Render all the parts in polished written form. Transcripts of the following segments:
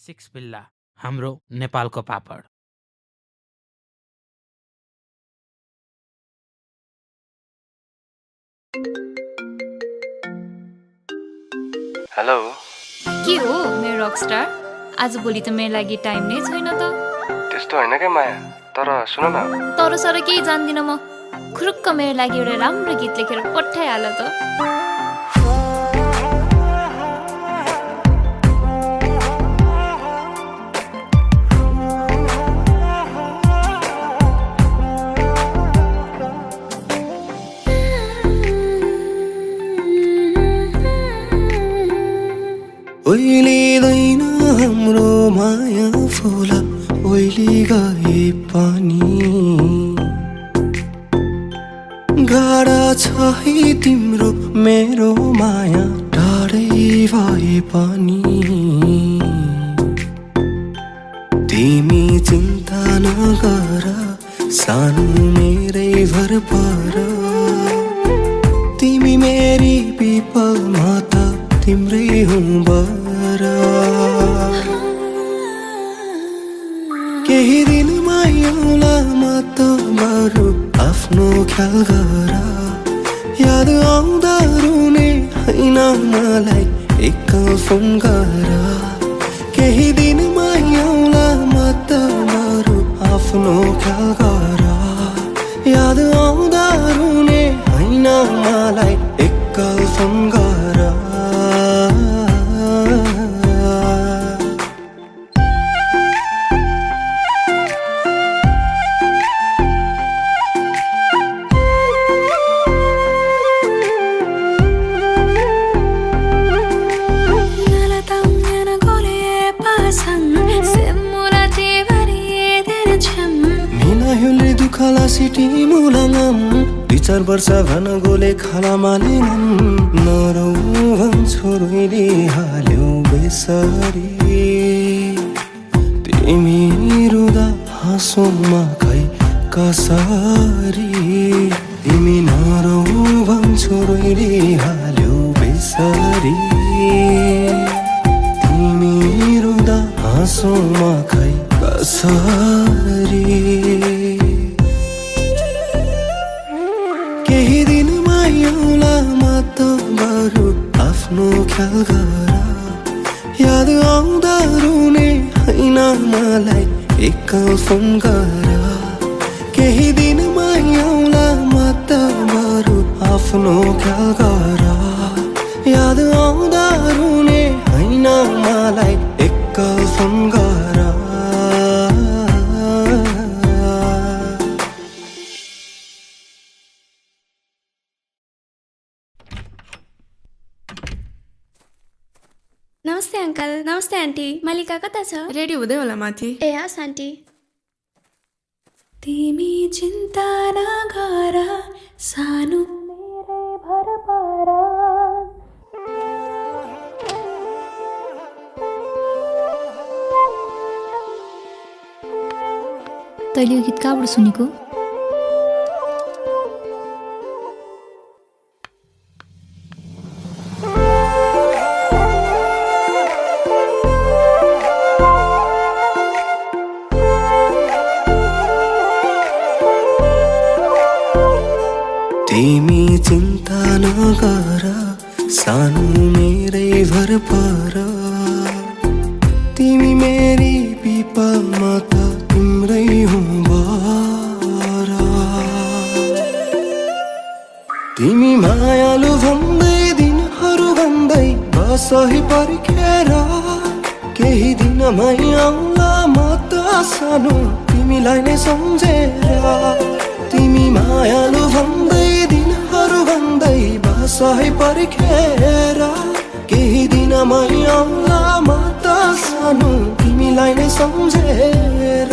Six बिल्ला हाम्रो नेपालको पापड। हेलो के हो मेरो रकस्टार, आज भोलि त मेरो लागि टाइम नै छैन त। त्यस्तो होइन क्या माया, तर सुन न। तर सर केही जान्दिनँ म। खुरुक्क मेरो लागि एउटा राम्रो गीत लेखेर पठाइहाल त। ओइलिँदैन हाम्रो माया फुल ओइली गए पनि गाडा छ है तिम्रो मेरो माया टाढै भए पनि। तिमी चिन्ता नगर सानो मेरै भर पर, तिमी मेरी पिपलमा त तिम्रै हुँ बर। केही दिन मायाउला म त बरु आफ्नो ख्याल गर। याद आउँदा रुने होइन मलाई एकल फोन गर। केही दिन मायाउला म त बरु आफ्नो ख्याल गर। याद आउँदा रुने होइन मलाई एकल फोन गर। खाला सिटी मुलाङम 2-4 वर्ष भन गोले खाला मालिनम। नरौ भन्छु रोइदिहाल्यौ बेसरी, तिमी रुँदा हाँसोमा खै कसरी। तिमी नरौ भन्छु रोइदिहाल्यौ बेसरी, तिमी रुँदा हाँसोमा खै कसरी। केही दिन मायाउला म त बरु आफ्नो ख्याल गर। याद आउँदा रुने होइन मलाई एकल फोन गर। केही दिन मायाउला म त बरु आफ्नो ख्याल गर। याद आउँदा रुने होइन मलाई एकल फोन गर। नमस्ते अंकल। नमस्ते आन्टी। मालिका कता छ? रेडी हुँदै होला माथि। ए हस् आन्टी। तिमी चिन्ता नगर सानो मेरै भर पर। तैँले यो गीत कहाँबाट सुनेको? तिमी चिन्ता नगर सानो मेरै भर पर, तिमी मेरी पिपलमा त तिम्रै हुँ बर। तिमी मायालु भन्दै दिनहरू भन्दै बसही पर्खेर, केही दिनमै आउला म त सानो तिमीलाई नै सम्झेर। तिमी मायालु भन्दै दिनहरू भन्दै बसही पर्खेर, केही दिनमै आउला म त सानो तिमीलाई नै सम्झेर।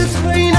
छैन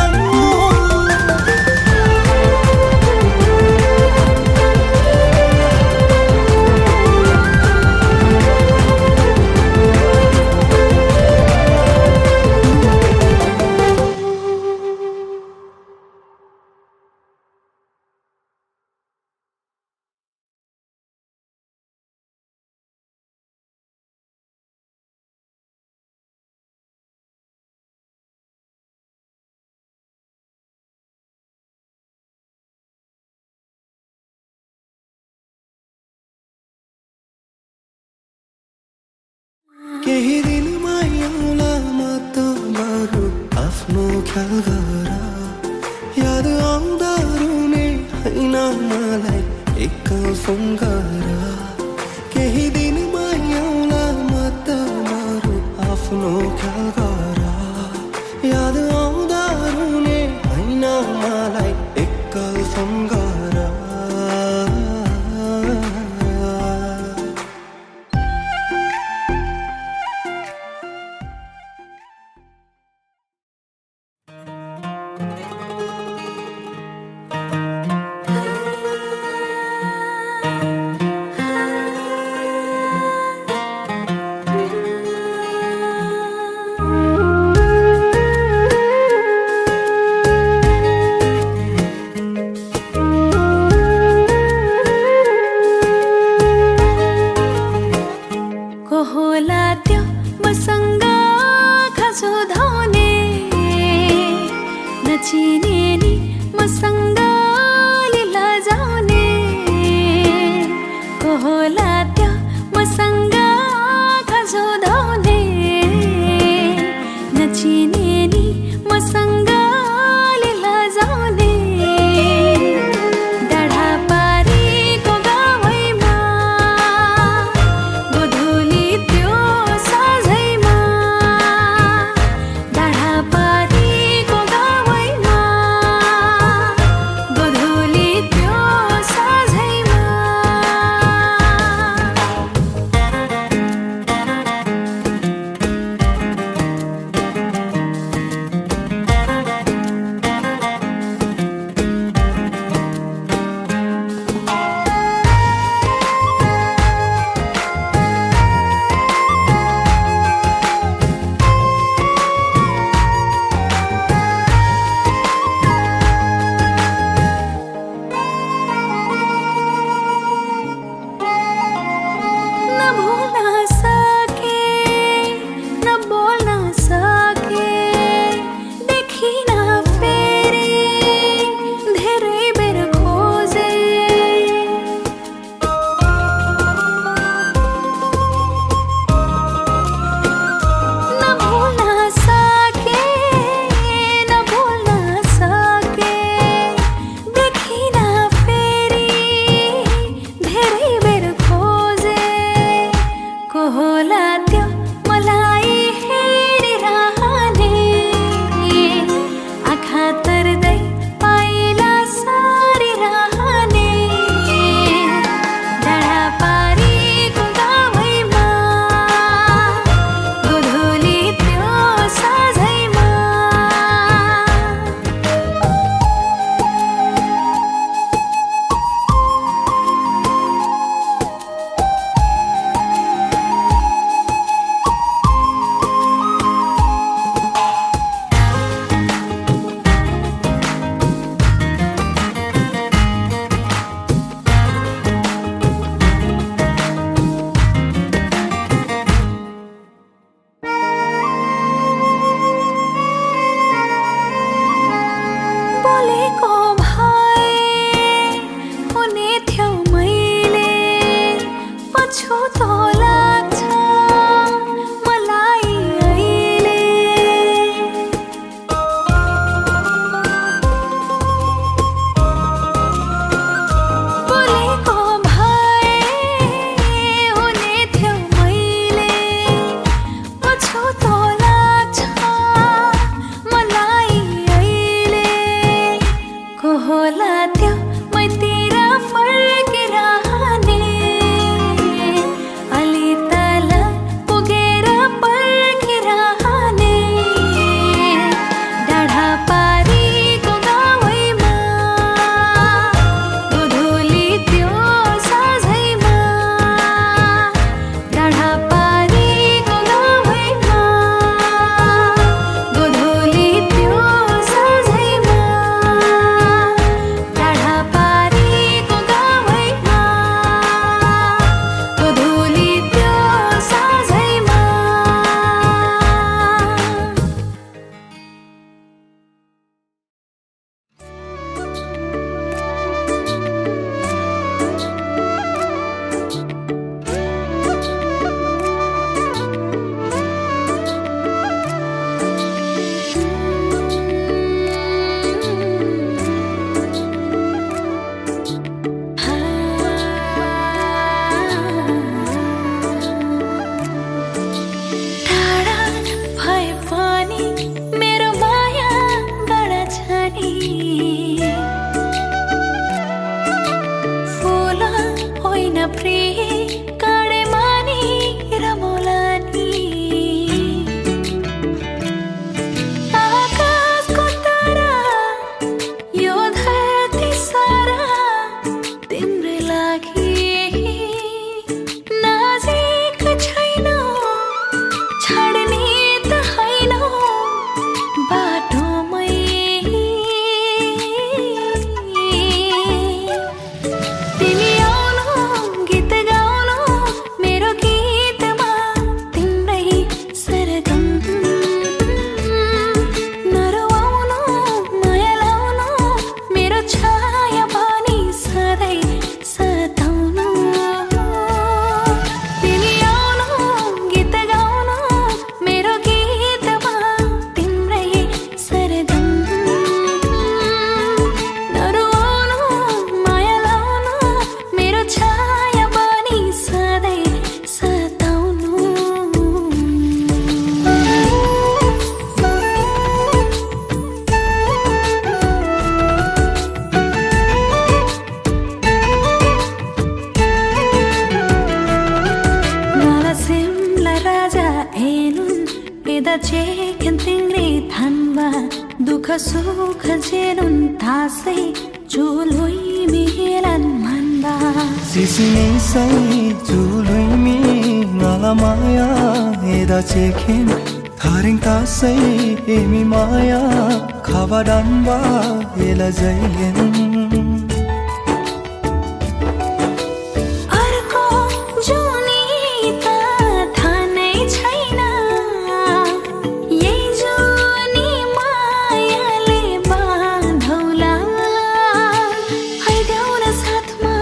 केही दिन मायाउला म त बरु आफ्नो ख्याल गर याद आउँदा रुने हैन मलाई एकल फोन गर केही दिन मायाउला म त बरु आफ्नो ख्याल गर याद आउँदा रुने हैन मलाई एकल फोन गर सुख जेनुन तासै चुलुई मिलन भन्दा सिसिनी सै चुलुई ngalamaya eda chekin tharing tasai emi maya khabadan ba ela zaien अर्को जुनी त थानै छैन यही जुनी मायाले बाँधौला हैदेऊ न साथमा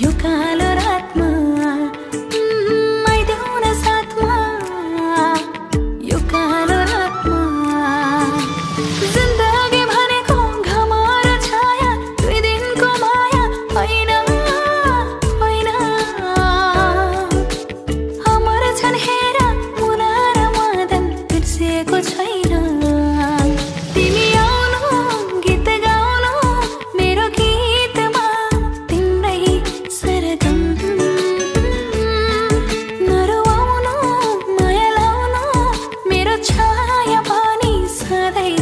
यो कालो रातमा हैदेऊ न साथमा यो कालो रातमा जिन्दगी भनेको घाम र छाया दुई दिनको माया होइन होइन अमर छन् हेर मुना र मदन बिर्सिएको छैन तिमी आउनु गीत गाउनु मेरो गीतमा तिम्रै सरगम नरुवाउनु माया लाउनु मेरो छाया पनि सधैँ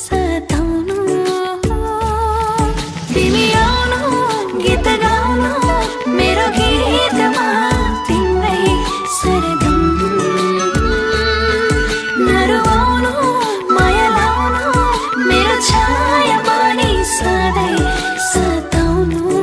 सताउनु तिमी आउनु गीत गाउनु मेरो गीतमा तिम्रै सरगम नरुवाउनु माया लाउनु मेरो छाया पनि सधैँ सताउनु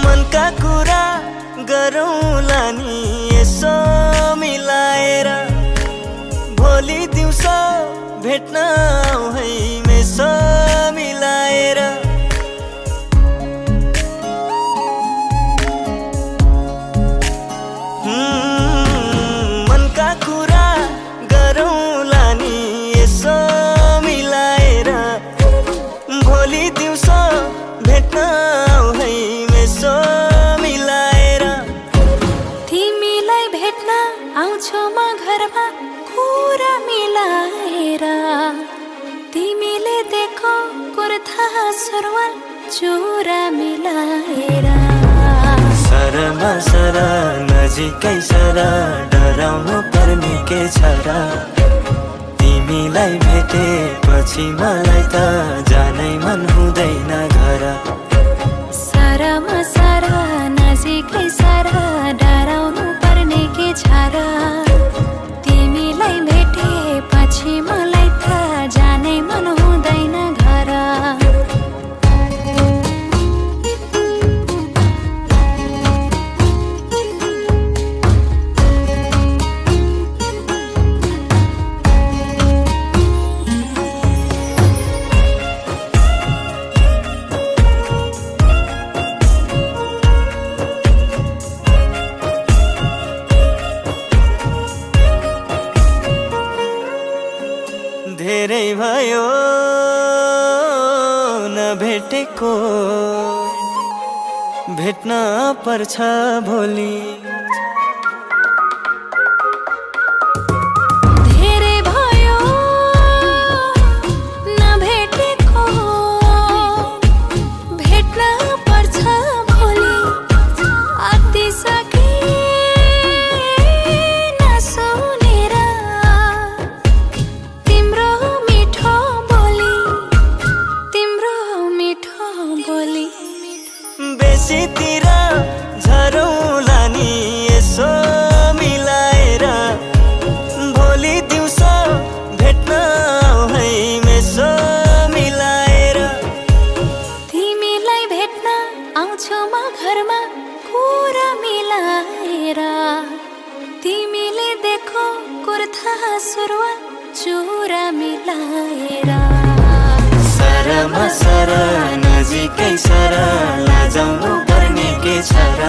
मनका कुरा गरौँला नि यसो मिलाएर भोलि दिउँसो भेट्न आऊ है मेसो मिलाएर मनका कुरा गरौँला नि यसो मिलाएर भोलि दिउँसो भेट्न आऊ है मेसो मिलाएर तिमीलाई भेट्न आउँछु म घरमा कुरा मिलाएर तिमीले देखो कुर्ता सुरुवाल चुरा मिलाएर सरमा सर नजिकै सर डराउनु पर्ने के छ र तिमीलाई भेटेपछि मलाई त जानै मन हुँदैन घर सारामा सारा नजिकै सारा डराउनु पर्ने के छ र तिमीलाई भेटेपछि मलाई त जानै मन हुँदैन घर धेरै भयो नभेटेको भेट्न पर्छ भोलि धेरै भयो नभेटेको भेट्न पर्छ भोलि आत्तिसके नसुनेर तिम्रो मिठो बोली बेसीतिर झरौँला नि यसो मिलाएर भोलि दिउँसो भेट्न आऊ है मेसो मिलाएर तिमीलाई भेट्न आउँछु म घरमा कुरा मिलाएर तिमीले देखो कुर्ता सुरुवाल चुरा मिलाएर सरमा सर नजिकै सर लाजाउनु पर्ने के छ र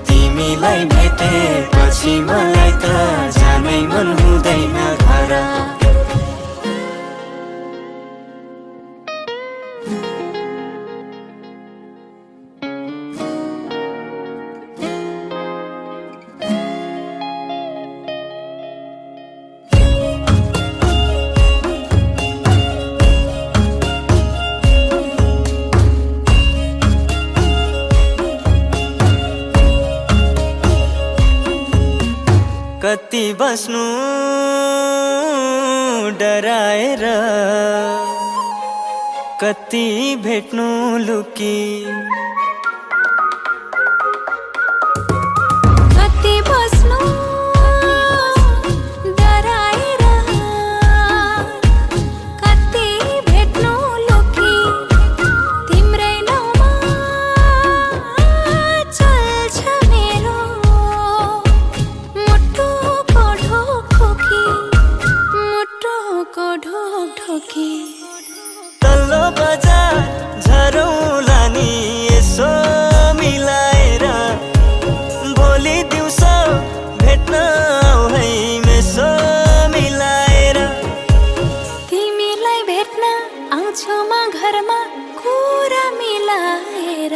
तिमीलाई भेटेपछि मलाई त जानै मन हुँदैन बस्नु डराएर कति भेट्नु लुकी कति बस्नु डराएर कति भेट्नु लुकी तिम्रै नाउँमा चल्छ मेरो मुटुको ढोकी तल्लो बजार झरौला नि यसो मिलाएर भोलि दिउँसो भेट्न आऊ है मेसो मिलाएर तिमीलाई भेट्न आउँछु म घरमा कुरा मिलाएर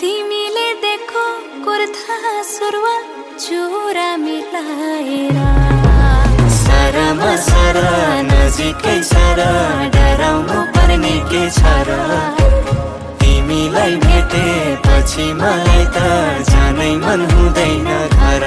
तिमीले देखो कुर्ता सुरुवाल चुरा मिलाएर सारामा सारा नजिकै सारा डराउनु पर्ने के छ र तिमीलाई भेटेपछि मलाई त जानै मन हुँदैन घर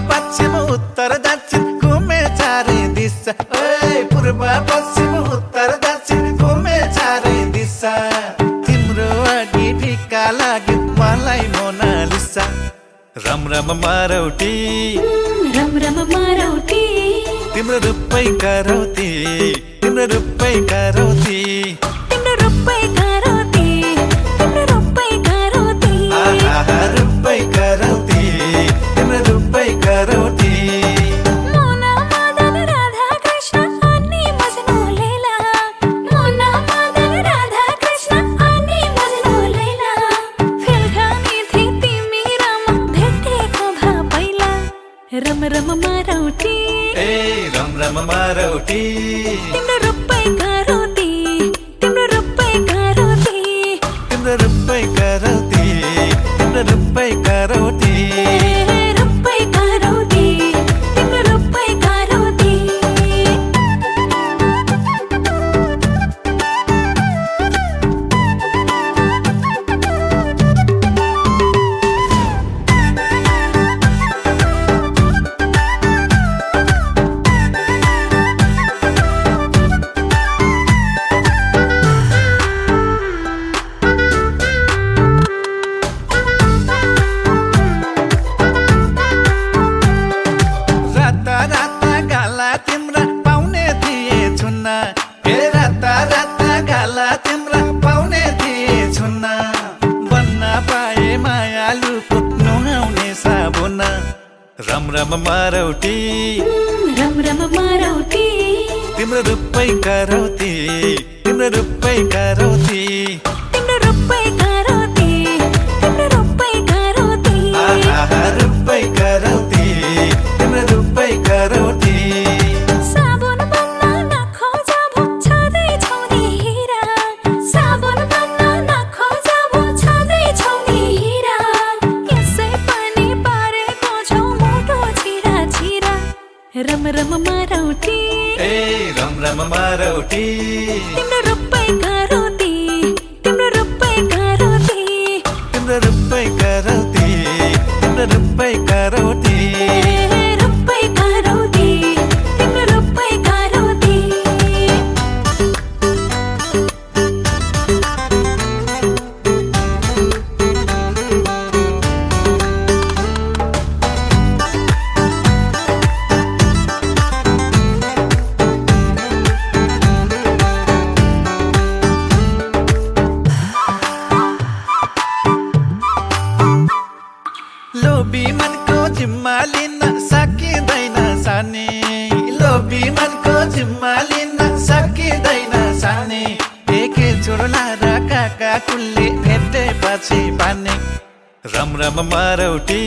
पश्चिम उत्तर दक्षिण घुमे चारै दिशा पूर्व पश्चिम उत्तर दक्षिण घुमे चारै दिशा तिम्रो अघि फिका लाग्यो मलाई मोनालिसा रम रम मारौटी तिम्रो रूपै करौती तिम्रो रूपै करौती तिम्रो रूपै करौती तिम्रो रूपै करौती रूपै करौती तिम्रो रूपै करौती मुना मदन राधा कृष्ण अनि मजनू लैला मुना मदन राधा कृष्ण अनि मजनू लैला फिल्खानी थी तिमी रम भेटेको भा पहिला रम रम मारौटी रम रम मारौटी तिम्रो रूपै करौती तिम्रो रूपै करौती तिम्रो रूपै करौती तिम्रो रूपै करौती रूपै करौती तिम्रो रूपै करौती रम रम मारौटी तिम्रो रूपै करौती तिम्रो रूपै करौती तिम्रो रूपै करौती तिम्रो रूपै करौती रूपै करौती तिम्रो रूपै करौती साबुन बन्न नखोजा भो छँदै छौनी हिरा साबुन बन्न नखोजा भो छँदै छौनी हिरा यसै पनि पारेको छौ मोटो छिरा छिरा रम रम मारौटी रम रम मारौटी तिम्रो रूपै करौती तिम्रो रूपै करौती तिम्रो रूपै करौती तिम्रो रूपै करौती रूपै करौती तिम्रो रूपै करौती लोभी मनको जिम्मा लिन सकिँदैन सानी लोभी मनको जिम्मा लिन सकिँदैन सानी एकै चुर्ला र काका कुल्ली भेटेपछि पानी रम रम मारौटी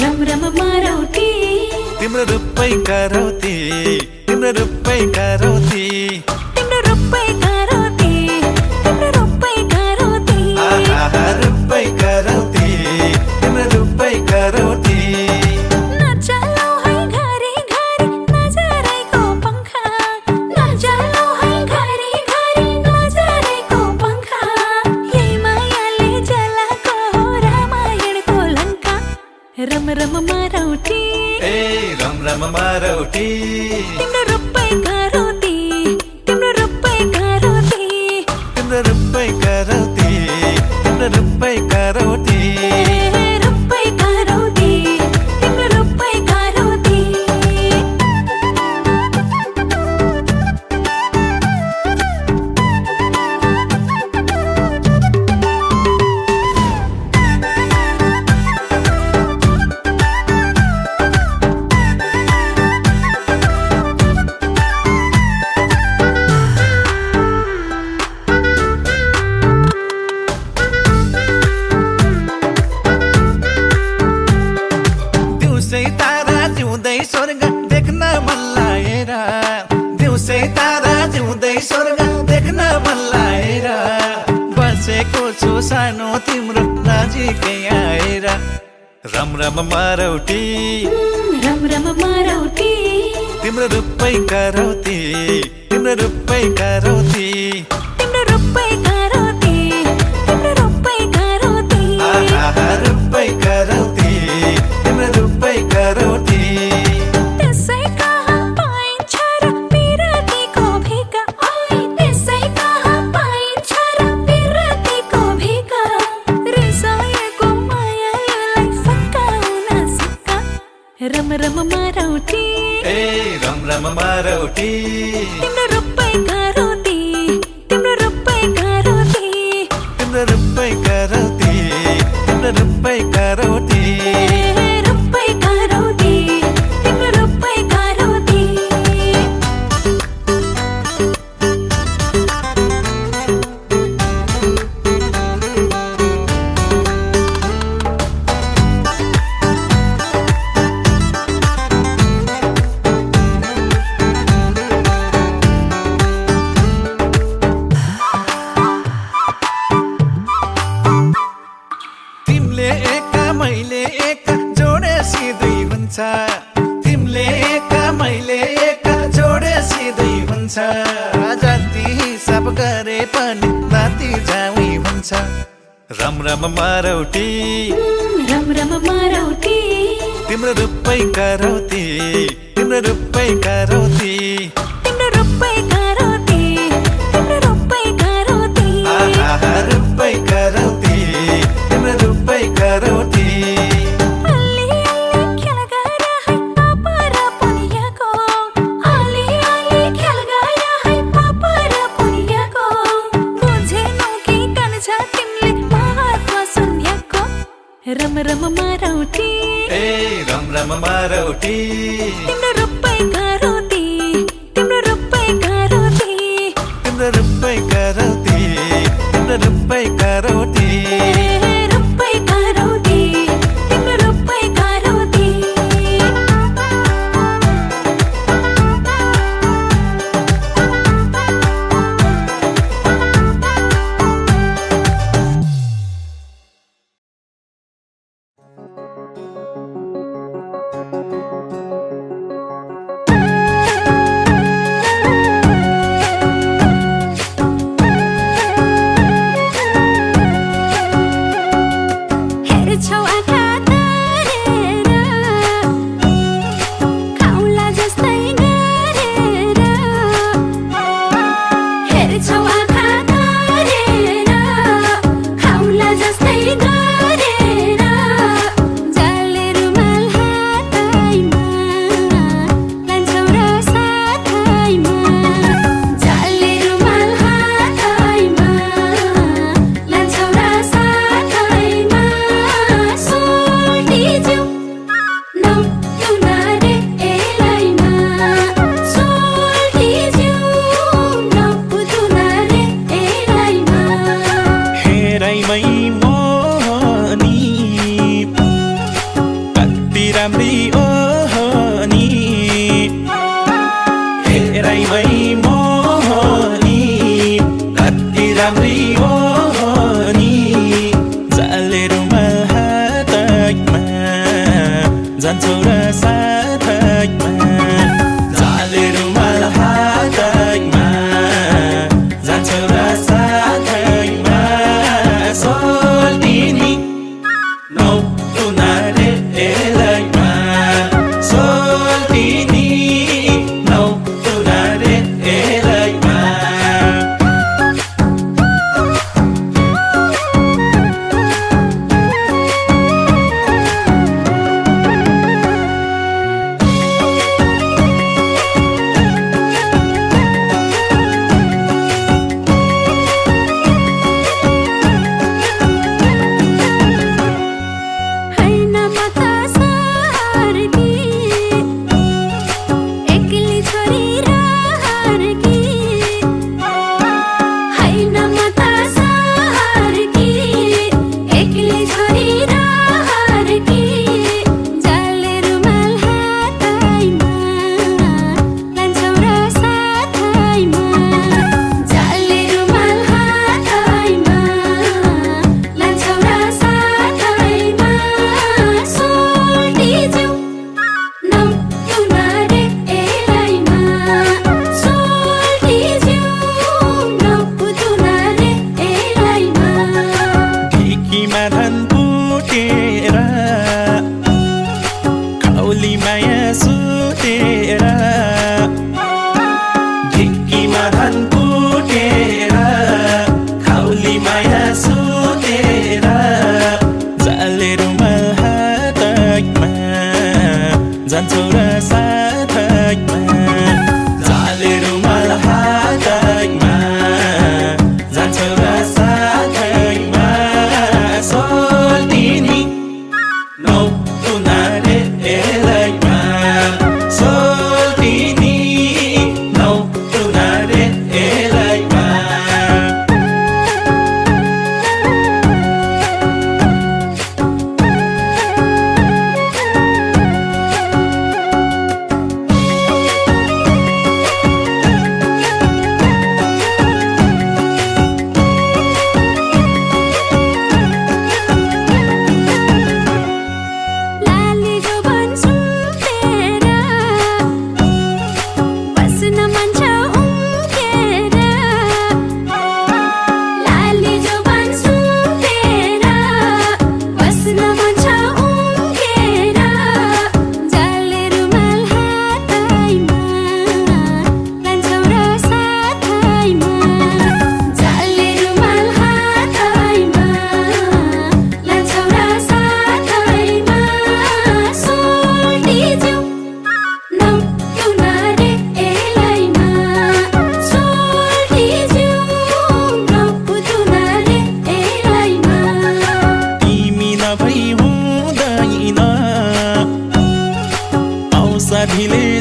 रम रम मारौटी तिम्रो रुपैका रौती तिम्रो रुपैका रौती तिम्रो रुपैका रौती तिम्रो रुपैका रौती आहा रुपैका रौती तिम्रो रुपैका रौती नचलाऊ है घरी घरी नजरैको पंखा नचलाऊ है घरी घरी नजरैको पंखा यही मायाले जलाको हो रामायणको लङ्का रम रम मारौटी ए रम मारौटी तिम्रो रुपैका रौती तिम्रो रुपैका रौती तिम्रो रुपैका रौती तिम्रो रुपैका रौती रुपैका रौती तिम्रो रुपैका रौती दिउँसै तारा जिउँदै स्वर्ग देख्न मन लागेर दिउँसै तारा जिउँदै स्वर्ग देख्न मन लागेर बसेको छु सानो तिम्रो नजिकै आएर रम मारौटी रम रम मारौटी तिम्रो रुपैका रौती तिम्रो रुपैका रौती तिम्रो रुपैका रौती तिम्रो रुपैका रौती आहा रुपैका रौती तिम्रो रुपैका रौती त्यसै कहाँ पाइन्छ र पिरतीको भिका त्यसै कहाँ पाइन्छ र पिरतीको भिका रिसाएको मायालाई फकाउन सक्का रम मारौटी ए रम मारौटी तिम्रो रुपैका रौती तिम्रो रुपैका रौती तिम्रो रुपैका रौती तिम्रो रुपैका रौती रुपैका रौती तिम्रो रुपैका रौती तिमीले एका मैले एका जोडेसी दुई हुन्छ तिमीले एका मैले एका जोडेसी दुई हुन्छ जाति हिसाब गरे पनि नाति जाउँ हुन्छ रम मारौटी रम मारौटी तिम्रो रुपैका रौती तिम्रो रुपैका रौती तिम्रो रुपैका रौती तिम्रो रुपैका रौती आहा रुपैका रौती तिम्रो रुपैका रौती अलि अलि खेल गएर है पापा र पुनियाको अलि अलि खेल गएर है पापा र पुनियाको बुझेनौ कि कान्छ तिमीले महत्व शून्यको रम मारौटी ए रम मारौटी तिम्रो रुपैका रौती तिम्रो रुपैका रौती तिम्रो रुपैका रौती तिम्रो रुपैका रौती रुपैका रौती तिम्रो रुपैका रौती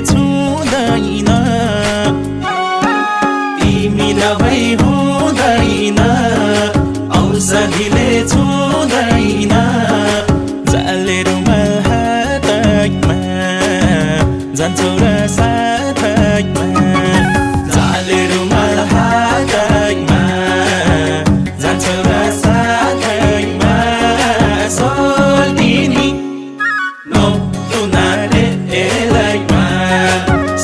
छुँदैन तिमी नभई हुँदैन औषधिले छुँदैन जाले रुमाल हातमा जान्छौ र साथमा जाले रुमाल हातमा जान्छौ र साथमा सोल्टिनी नो तुनारे एलाइमा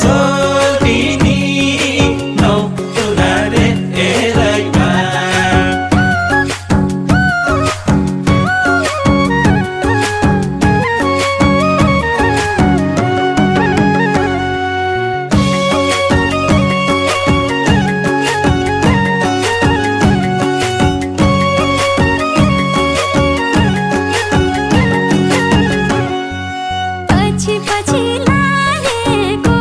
सोल्टिनी नो तुनारे एलाइमा पछि पछि लागेको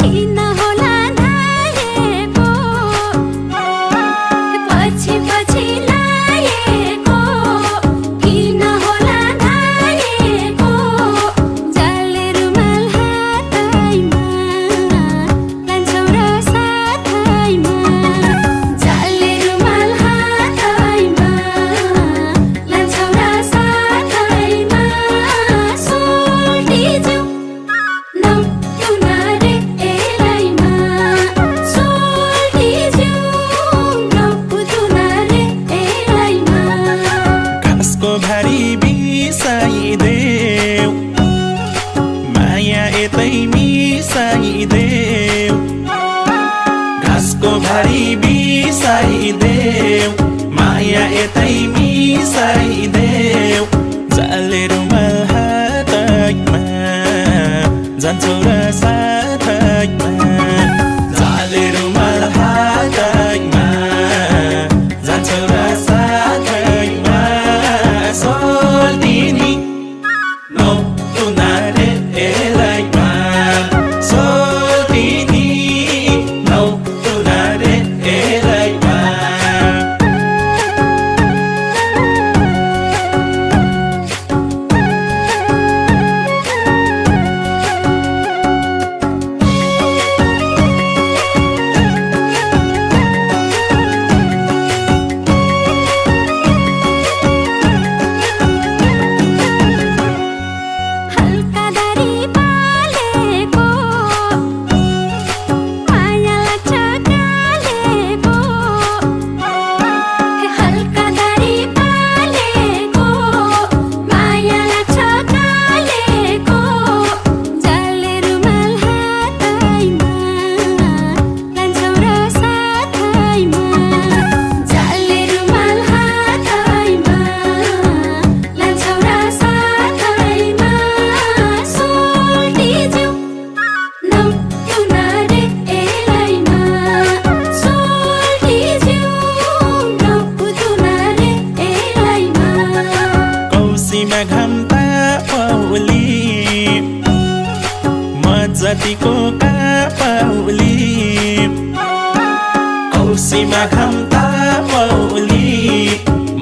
किन होला धाएको पछि पछि लागेको किन होला धाएको जाले रुमाल हातैमा लान्छौ र साथैमा जाले रुमाल हातैमा लान्छौ र साथैमा सोल्टिज्यू नौ तुनारे एलाइमा सोल्टिज्यू नौ तुनारे एलाइमा घाँसको भारी बिसाइदेऊ माया यतै मिसाइदेऊ घाँसको भारी बिसाइदेऊ माया यतै मिसाइदेऊ जाले रुमाल हातमा जान्छौ र साथमा जाले रुमाल हातमा जान्छौ र साथमा सोल्टिनी नो तुनारे एलाइमा सोल्टिनी नो तुनारे एलाइमा हल्का दारी पालेको माया लाग्छ कालेको हल्का दारी पालेको माया लाग्छ कालेको जाले रुमाल हातैमा लान्छौ र साथैमा जाले रुमाल हातैमा लान्छौ र साथैमा सोल्टिज्यू नौ तुनारे एलाइमा सोल्टिज्यू नौ तुनारे एलाइमा कौसीमा घाम तापौली म जतिको कापौली कौसीमा घाम तापौली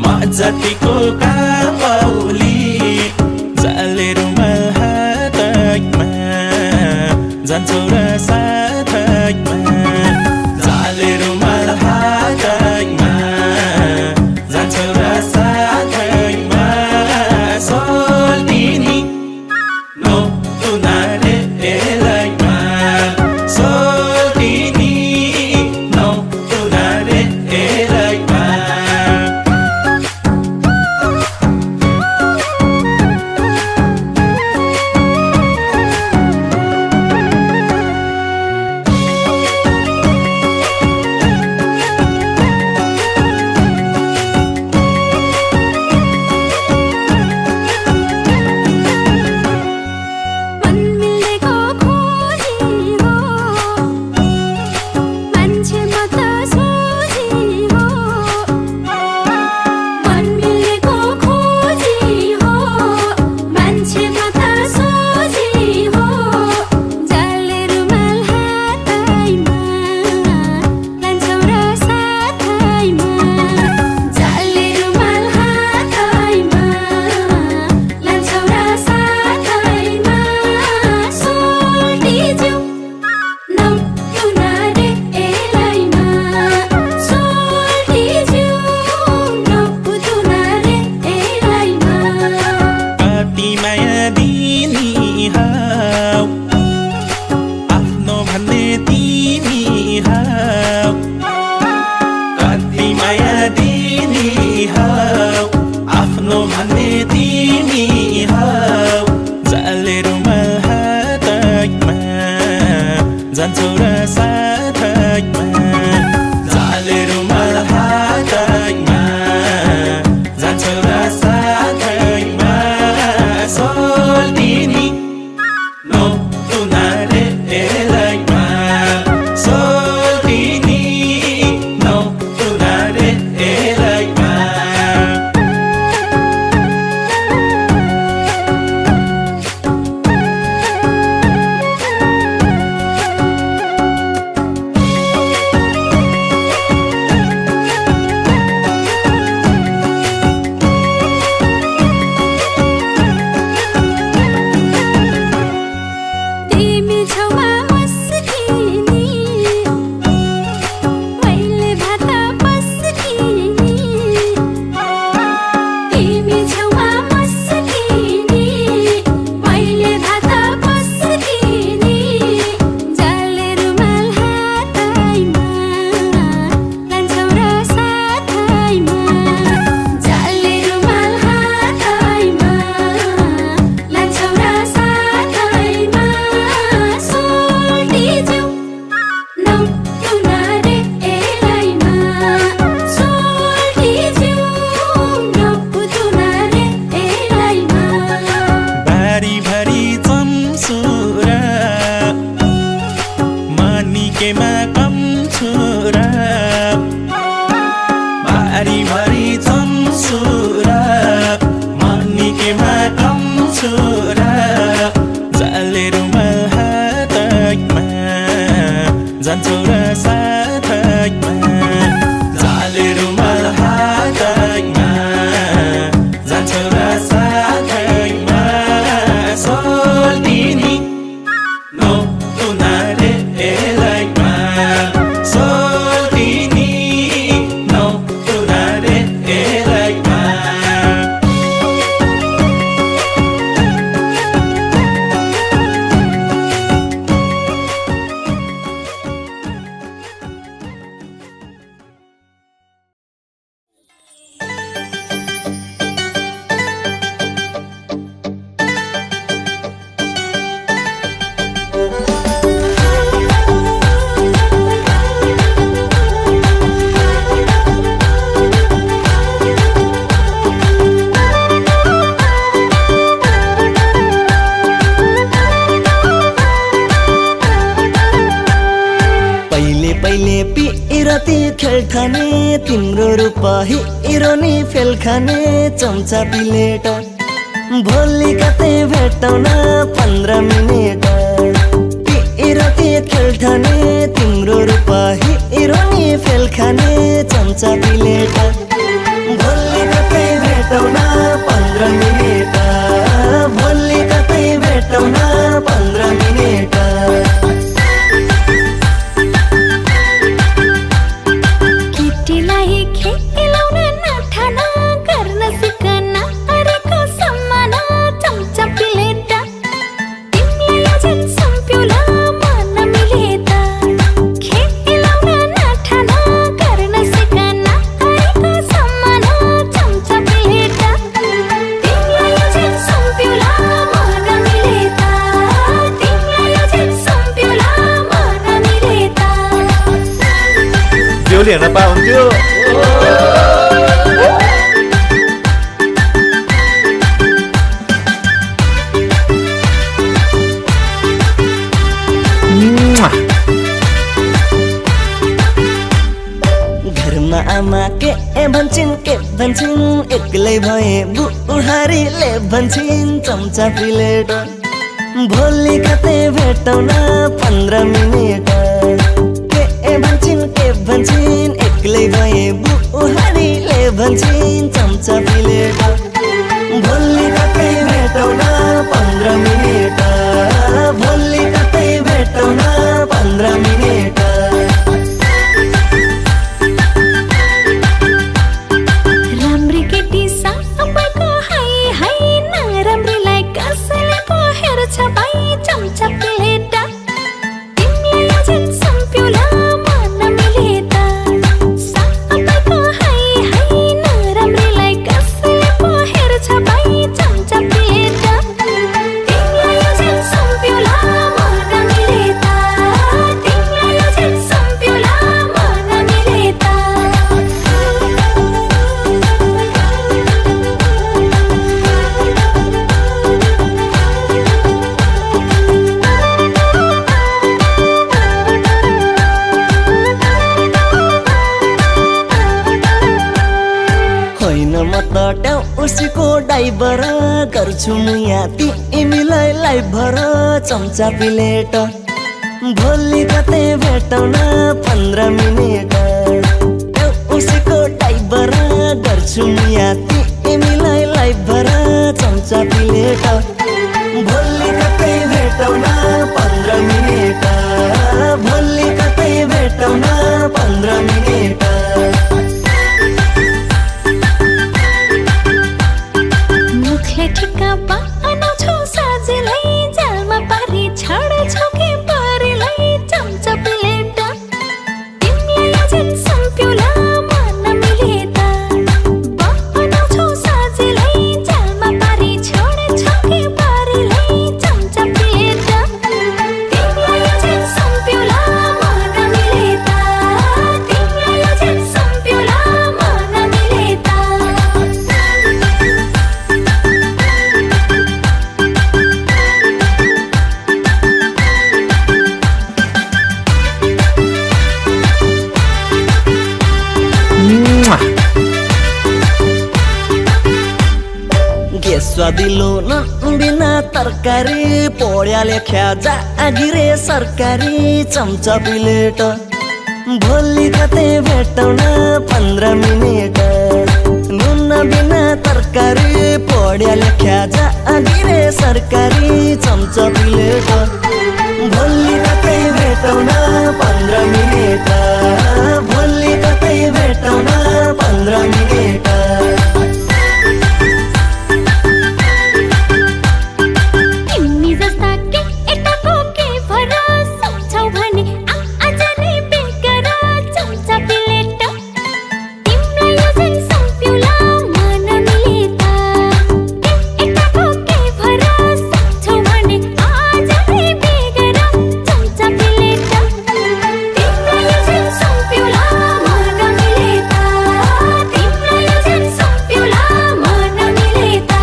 म जतिको कापौली जाले रुमाल हातमा जान्छौ र साथमा जाले रुमाल हातमा जान्छौ र साथमा सोल्टिनी नो तुनारे एलाइमा सोल्टिनी नो तुनारे एलाइमा जान्छौ र साथैमा जाले रुमाल हातैमा जान्छौ र साथैमा सोल्टिनी नो तुनारे एलाइमा सोल्टिनी नो तुनारे एलाइमा खाने तिम्रो रूप हिरोनी फेल खाने चम्चा प्लेट भोलि कतै भेटौँ न 15 मिनेट पिरती खेल ठाने तिम्रो रूप हिरोनी फेल खाने चम्चा प्लेट भोलि कतै भेटौँ न 15 मिनेट भोलि कतै भेटौँ न 15 मिनेट हेर्न पाउँथ्यो घरमा आमा के भन्छन् के भन्छन् एक्लै भए बुहारीले भन्छन् चम्चा प्लेट भोलि कतै भेटौँ न 15 मिनेट भन्छन् के भन्छन् एक्लै भए बुहारीले भन्छन् चम्चा प्लेट भोलि कतै भेटौँ न 15 मिनेट भोलि कतै भेटौँ न 15 मिनेट राम्री केटी सबैको हाई हाई नराम्रीलाई कसैले पो हेर्छ भाइ चम्चा प्लेट तिमीलाई अझै सम्प्युला लट्याउ उसको डाइभर गर्छु म यहाँ तिमीलाई लाइभर चम्चा प्लेट भोलि कतै भेटौँ न 15 मिनेट उसको डाइभर गर्छु म यहाँ तिमीलाई लाइभर चम्चा प्लेट भोलि कतै भेटौँ न 15 मिनेट भोलि कतै भेटौँ न 15 मिनेट मुखले ठिक्का बनाउँछौ साझेलाई जालमा पारी छाड्छौ के पारीलाई चम्चा प्लेट तिमीलाई अझै सम्प्यौला मन मिले त बनाउँछौ साझेलाई जालमा पारी छाड्छौ के पारीलाई चम्चा प्लेट तिमीलाई अझै सम्प्यौला मन मिले त तिमीलाई अझै सम्प्यौला मन मिले त के स्वादिलो न बिना तरकारी पोड्या लेख्या जागिरे सरकारी चम्चा प्लेट भोलि कतै भेटौँ न 15 मिनेट नुन बिना तरकारी पोड्या लेख्या जागिरे सरकारी चम्चा प्लेट भोलि कतै भेटौँ न 15 मिनेट भोलि कतै भेटौँ न 15 मिनेट तिमी जस्ता के एटाको के भरा सम्झौ भने आजले बेगर चम्चा प्लेट तिमीलाई अझै सम्प्यौला मन मिले त एटाको के भरा सम्झौ भने आजले बेगर चम्चा प्लेट तिमीलाई अझै सम्प्यौला मन मिले त तिमीलाई अझै सम्प्यौला मन मिले त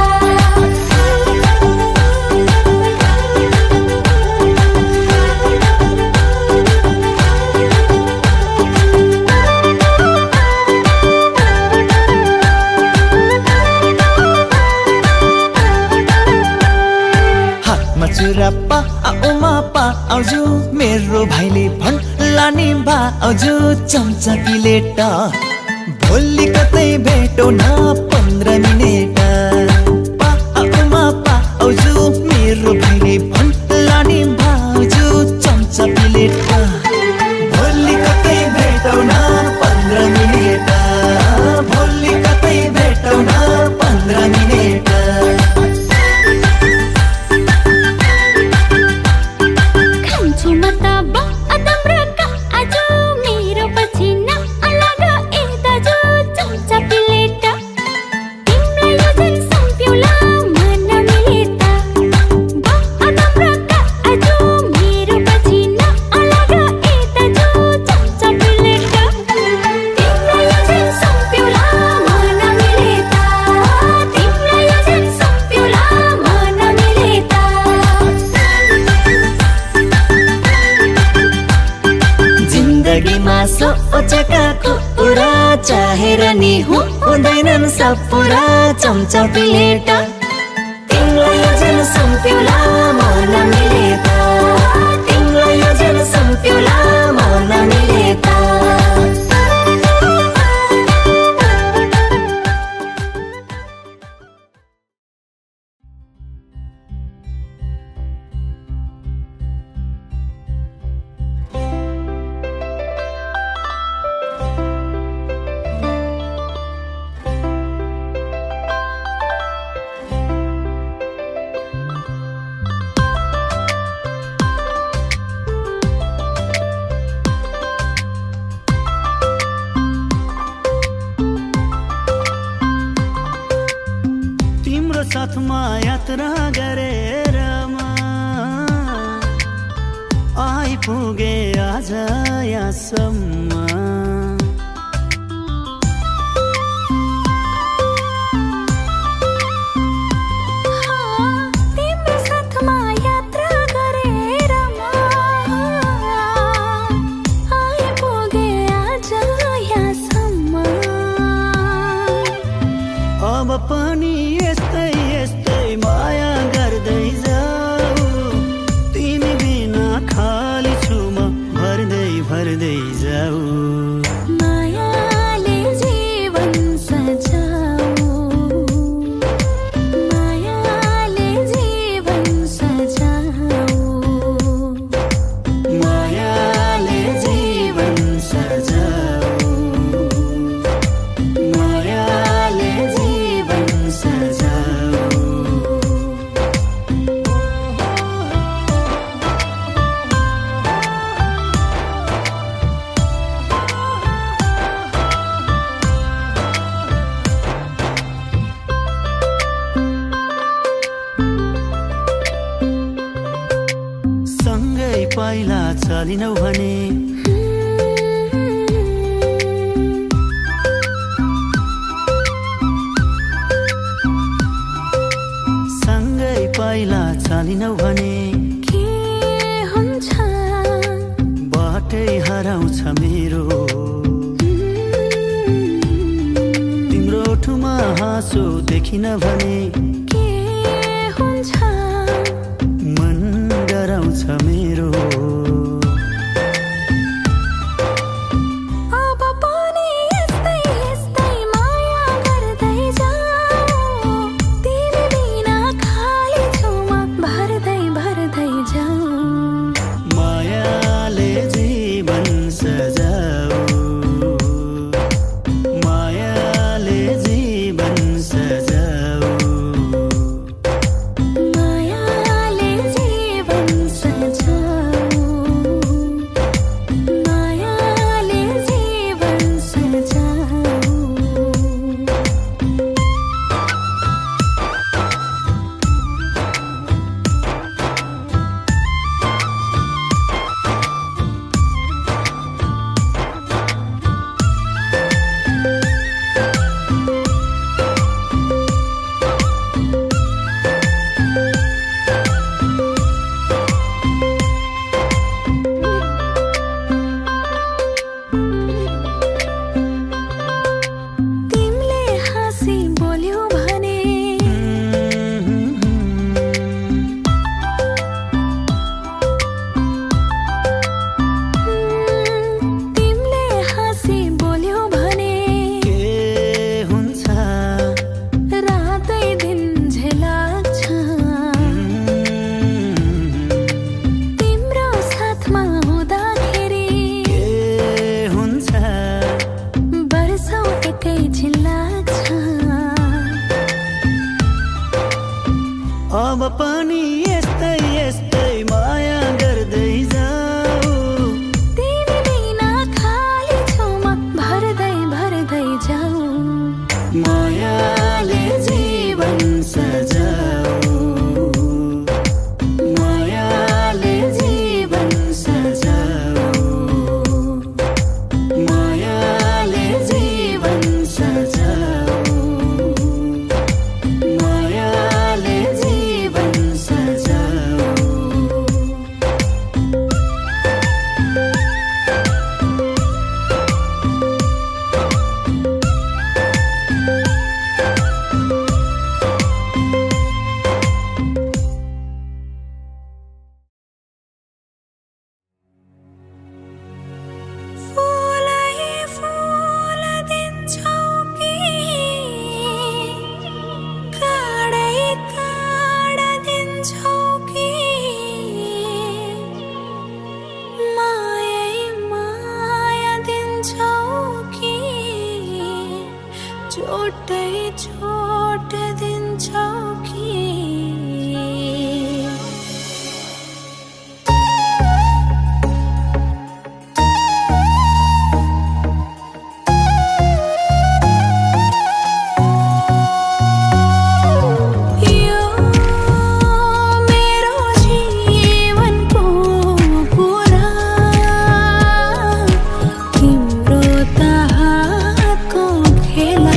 हातमा चुरा पाउमा पाउँछु मेरो भाइले भन्ला नि भाउजू चम्चा प्लेट भोलि कतै भेटौँ न 15 मिनेट पाउमा पाउँछु मेरो भाइले भन्ला नि भाउजू चम्चा प्लेट भोलि कतै भेटौँ न 15 मिनेट भोलि कतै भेटौँ न 15 मिनेट खान्छु म त बदम र काजु मेरो पछि नलाग ए दाजु चम्चा प्लेट तिमीलाई अझै सम्प्यौला मन मिले त बदम र काजु मेरो पछि नलाग ए दाजु चम्चा प्लेट तिमीलाई अझै सम्प्यौला मन मिले त तिमीलाई अझै सम्प्यौला मन मिले त जिन्दगीमा सोचेका कुरा चाहेर नि हुँदैनन् सब पुरा चम्चा प्लेट तिमीलाई अझै सम्प्यौला मन मिले त तिमीलाई अझै सम्प्यौला मन मिले त तिम्रो साथमा यात्रा गरेर म आइपुगे आज यहाँसम्म तिम्रो साथमा यात्रा गरेर म आइपुगे आज यहाँसम्म अब पाइला चलिनौ भने सँगै पाइला चलिनौ भने के हुन्छ बाटै हराउँछ मेरो तिम्रो ओठमा हाँसो देखिन भने के हुन्छ मन डराउँछ मेरो अब पनि यस्तै यस्तै माया गर्दै जाऊ तिमी बिना खाली छुमा भर्दै भर्दै जाऊ मायाले जीवन सजाऊ मायाले जीवन सजाऊ मायाले जीवन सजाऊ मायाले जीवन सजाऊ तिमीले हाँसी बोल्यौ भने तिमीले हाँसी बोल्यौ भने के हुन्छ रातै दिन झेलाग्छ तिम्रो साथमा हुँदाखेरि के हुन्छ वर्षौँ एकैछिन लाग्छ अब पनि यस्तै यस्तै माया गर्दै जाऊ तिमी बिना खाली छुमा भर्दै भर्दै जाऊ मायाले जीवन सजाऊ मायाले जीवन सजाऊ मायाले जीवन सजाऊ मायाले जीवन सजाऊ फुलै फुल दिन्छौ कि काँडै काँडा दिन्छौ कि मायै माया दिन्छौ कि चोटै चोट दिन्छौ कि यो मेरो जीवनको कुरा तिम्रो त हातको खेला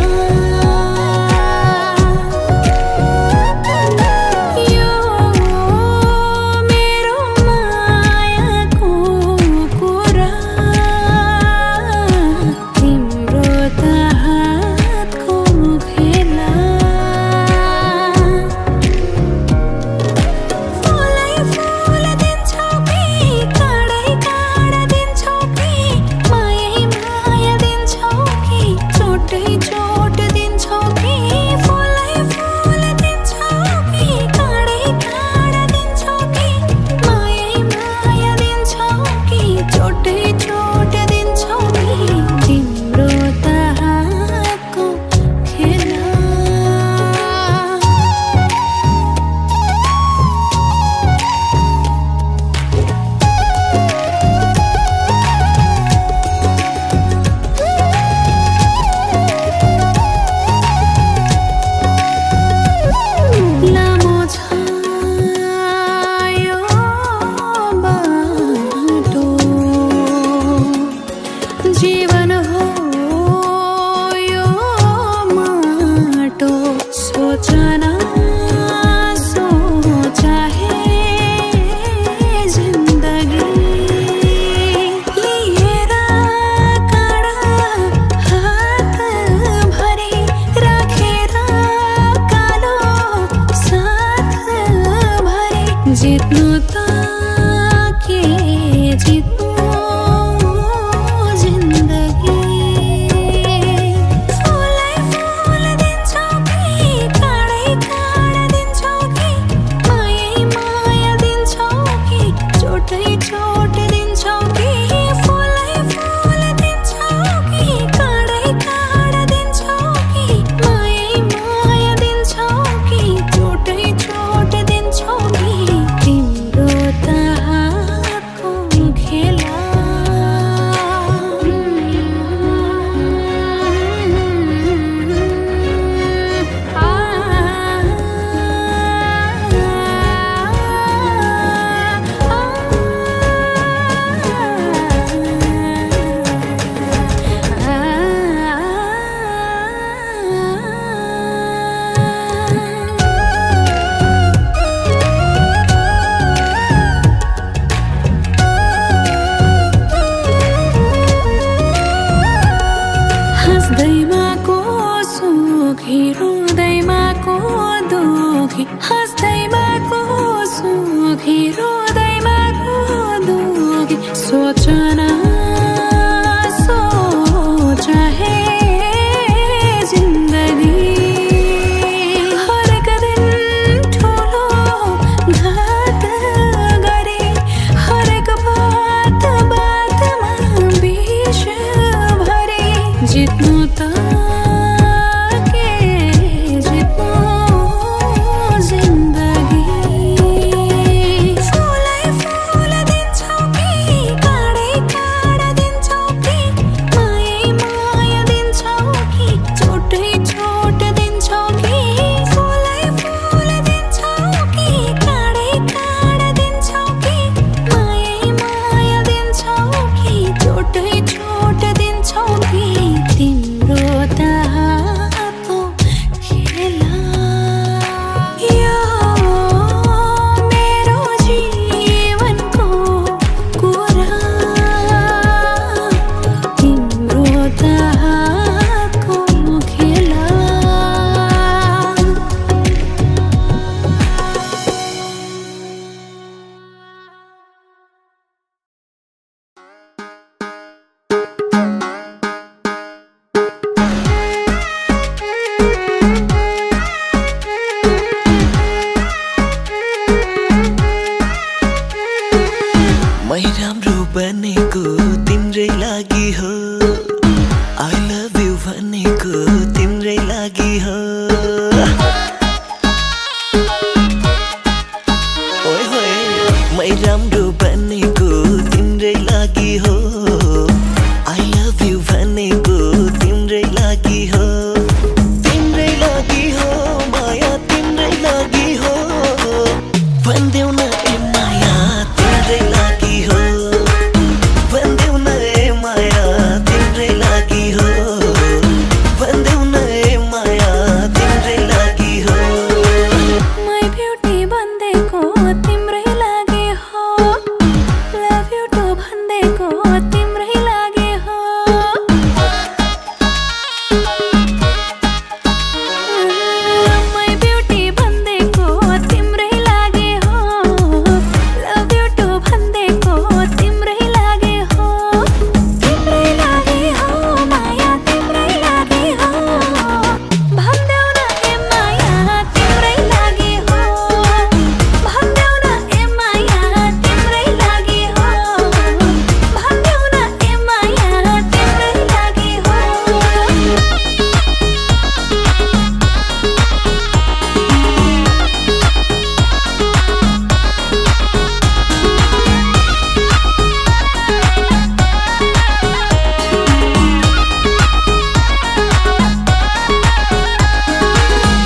चोट दिन्छौ कि फुलै फुल दिन्छौ कि काँडै काँडा दिन्छौ कि मायै माया दिन्छौ कि चोटै चोट दिन्छौ कि तिम्रो त हातको खेला हँस्दैमा को सुखी रुँदैमा को दुखी हँस्दैमा को सुखी रुँदैमा को दुखी सोचना सोच है जिन्दगी हरेक दिन ठुलो घात गरे हरेक बात बातमा विष भरे जित्नु त के जित्नु जिन्दगी फुलै फुल दिन्छौ कि काँडै काँडा दिन्छौ कि मायै माया दिन्छौ कि चोटै चोट दिन्छौ कि फुलै फुल दिन्छौ कि काँडै काँडा दिन्छौ कि मायै माया दिन्छौ कि चोटै चोट दिन्छौ कि तिम्रो त हातको खेला यो मेरो जीवनको कुरा तिम्रो त हातको खेला मै राम्रो बनेको तिम्रै लागि हो आई लभ यु भनेको तिम्रै लागि हो ओए होए मै राम्रो बनेको तिम्रै लागि हो आई लभ यु भनेको तिम्रै लागि हो तिम्रै लागि हो माया तिम्रै लागि हो भन्देऊ न ए माया तिम्रै लागि हो भन्देऊ न ए माया तिम्रै लागि हो भन्देऊ न ए माया तिम्रै लागि हो माई ब्युटी भन्देको तिम्रै लागि हो लभ यु टु भन्देको तिम्रै लागि हो माई ब्युटी भन्देको तिम्रै लागि हो लभ यु टु भन्देको तिम्रै लागि हो तिम्रै लागि हो माया तिम्रै लागि हो भन्देऊ न ए माया तिम्रै लागि हो भन्देऊ न ए माया तिम्रै लागि हो भन्देऊ न ए माया तिम्रै लागि हो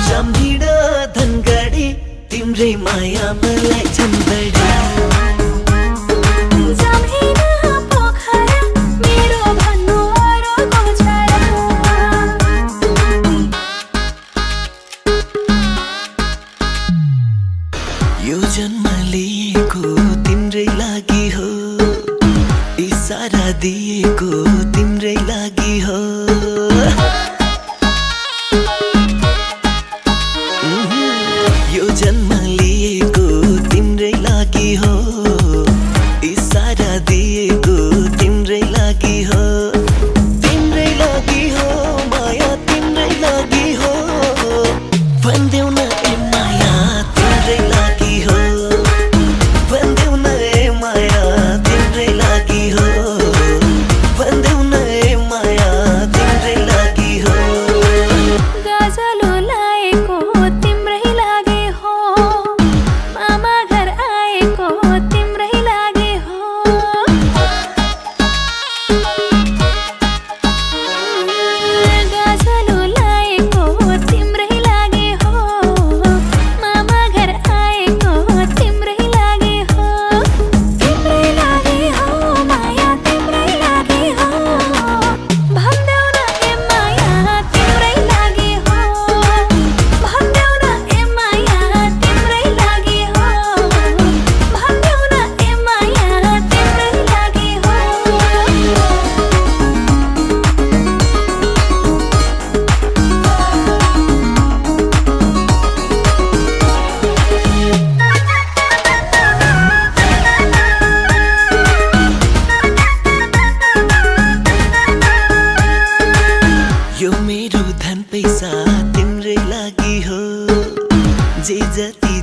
जम्भिड धनगढी तिम्रै माया मलाई झन् बढी जम्हिना पोखरा मेरो भन्नु अरूको छरा यो जन्म लिएको तिम्रै लागि हो इसारा दिएको तिम्रै लागि हो यो जन्म लिएको तिम्रै लागि हो इसारा दिएको तिम्रै लागि हो तिम्रै लागि हो माया तिम्रै लागि हो भन्देऊ न ए माया तिम्रै लागि हो भन्देऊ न ए माया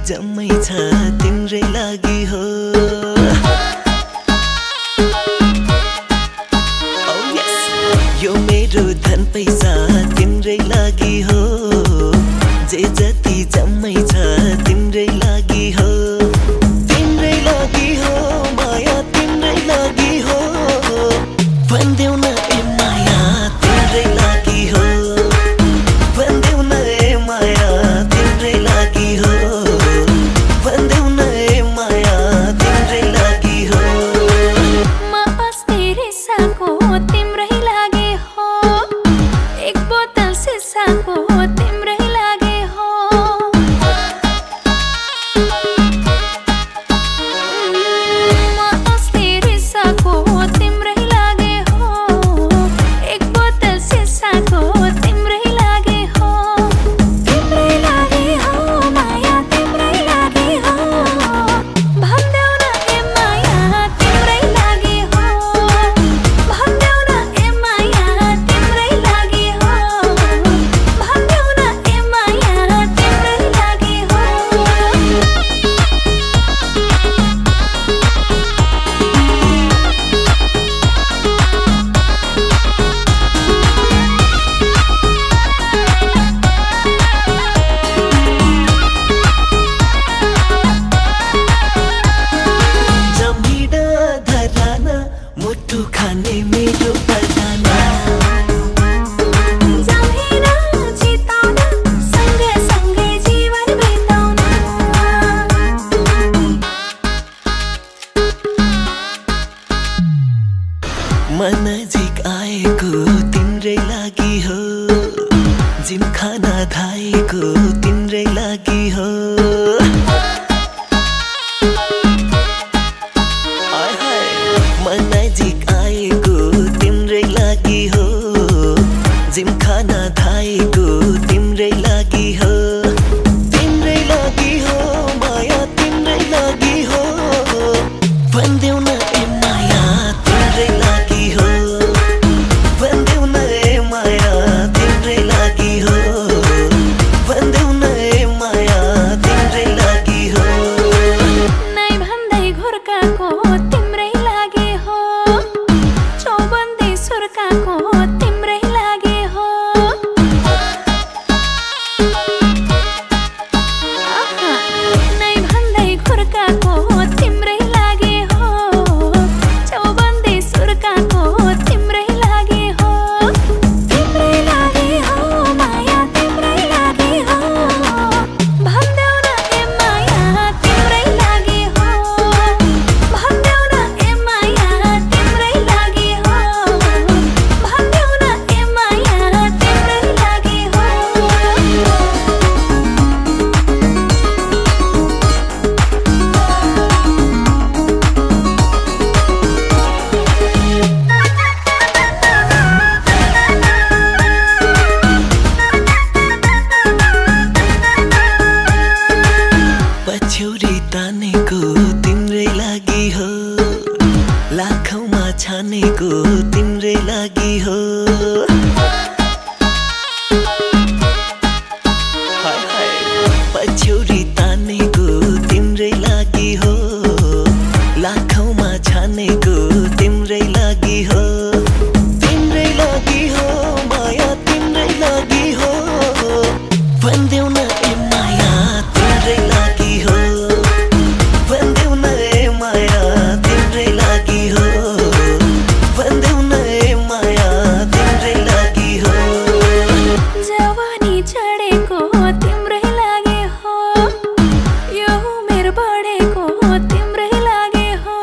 जम्मै छ तिम्रै लागि हो। Oh yes, यो मेरो धन पैसा तिम्रै लागि हो। जे जति जम्मै छ तिम्रै लागि हो। तिम्रै लागि हो माया तिम्रै लागि हो। भन्देऊ न ए माया तिम्रै लागि हो। भन्देऊ न ए माया तिम्रै लागि हो। भन्देऊ न ए माया तिम्रै लागि हो। म अस्ति रिसाको तिम्रै लागि हो। एक बोतल सिसाको तिम्रै लागि हो। म अस्ति रिसाको तिम्रै लागि हो। एक बोतल सिसाको तिम्रै लागि हो। तिम्रै लागि हो माया तिम्रै लागि हो। भन्देऊ न ए माया तिम्रै लागि हो। भन्देऊ न ए माया तिम्रै लागि हो। भन्देऊ न ए माया तिम्रै लागि हो। जमिडा धराना मुटु खाने मेरो पल्टाना। जामिन चिताउन सँगै सँगै जीवन बिताउन। मन नजिक आएको तिम्रै लागि हो। जिम खाना धाएको तिम्रै लागि हो। हाय हाय मन नजिक आएको तिम्रै लागि हो। जिम खाना धाएको तिम्रै लागि हो। तिम्रै लागि हो माया तिम्रै लागि हो। भन्देऊ न ए माया तिम्रै लागि हो। भन्देऊ न ए माया तिम्रै लागि हो। भन्देऊ न ए माया तिम्रै लागि हो। नै भन्दै घुर्काको तिम्रै लागि हो। चौबन्दी सुर्काको तिम्रै लागि हो। आहा, नै भन्दै घुर्काको तिम्रै लागि हो। चौबन्दी सुर्काको तिम्रै लागि हो। तिम्रै लागि हो माया तिम्रै लागि हो। भन्देऊ न ए माया तिम्रै लागि हो। भन्देऊ न ए माया तिम्रै लागि हो। भन्देऊ न ए माया तिम्रै लागि हो। पछ्यौरी तानेको तिम्रै लागि हो। लाखौँमा छानेको तिम्रै लागि हो। हाय हाय पछ्यौरी तानेको तिम्रै लागि हो। लाखौँमा छानेको तिम्रै लागि हो। तिम्रै लागि हो माया तिम्रै लागि हो। भन्देऊ न ए माया तिम्रै लागि हो। भन्देऊ न ए माया तिम्रै लागि हो। भन्देऊ न ए माया तिम्रै लागि हो। जवानी चढेको तिम्रै लागि हो। यो उमेर बढेको तिम्रै लागि हो।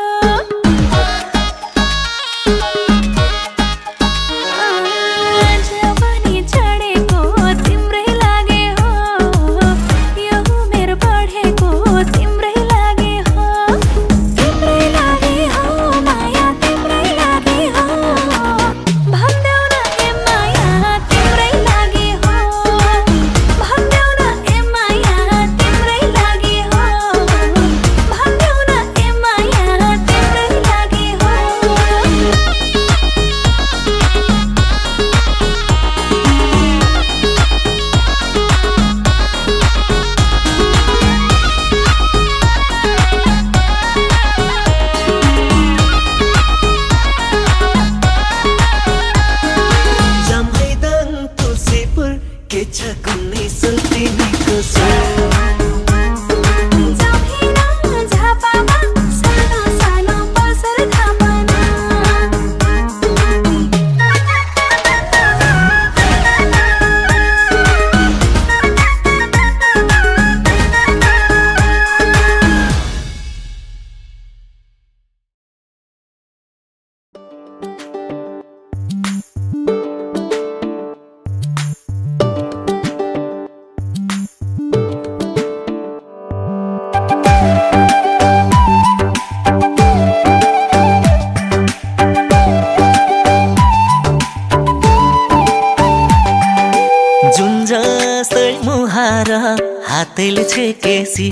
छेकेसी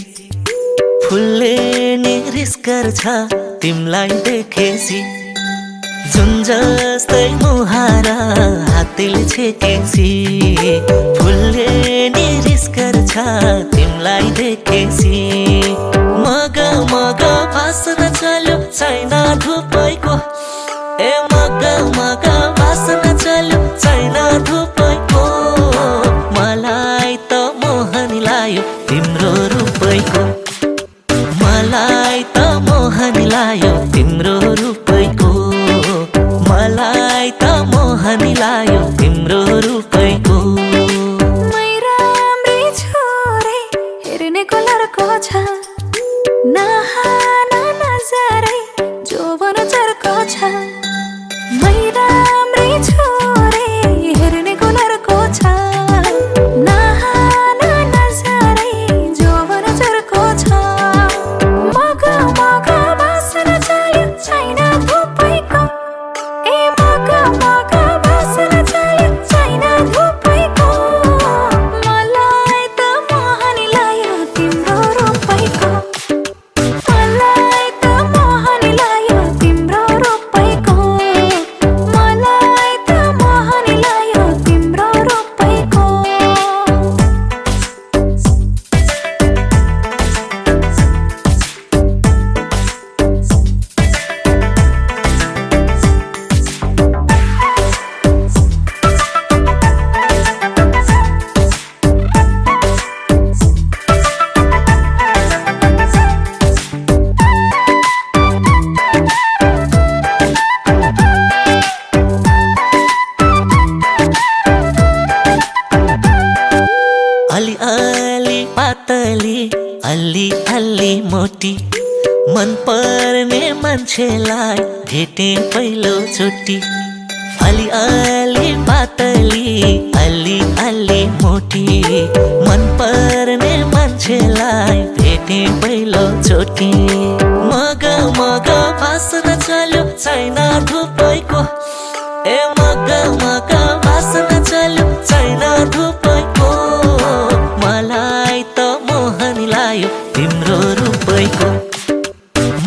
फुलले नि रिस गर्छ तिमलाई देखेसी जुन जस्तै मुहारा हातले छेकेसी फुलले नि रिस गर्छ तिमलाई देखेसी मग मग भाषण चल्यो छैन धुपैको ए मग मग भाषण चल्यो छैन धुपैको मलाई त मोहनी लाग्यो तिम्रो रूपैको मलाई त मोहनी लाग्यो तिम्रो रूपैको मलाई त मोहनी लाग्यो तिम्रो रूपैको मै राम्री छोरे हेर्नेको लर्को छ नहान नजरै जोवन चर्को छ मै राम्री छोरे हेर्नेको लर्को छ नहान नजरै जोवन चर्को छ मग मग भाषण चल्यो छैन धुपैको ए मग मग भाषण चल्यो छैन धुपैको मलाई त मोहनी लाग्यो तिम्रो रूपैको मलाई त मोहनी लाग्यो तिम्रो रूपैको मलाई त मोहनी लाग्यो तिम्रो रूपैको अलि अलि पातली अलि अलि मोटी मन पर्ने मान्छेलाई भेटे पहिलो चोटी अलि अलि पातली अलि अलि मोटी मन पर्ने मान्छेलाई भेटे पहिलो चोटी मग मग भाषण चल्यो छैन धुपैको ए मग मग भाषण चल्यो छैन धुपैको मलाई त मोहनी लाग्यो तिम्रो रूपैको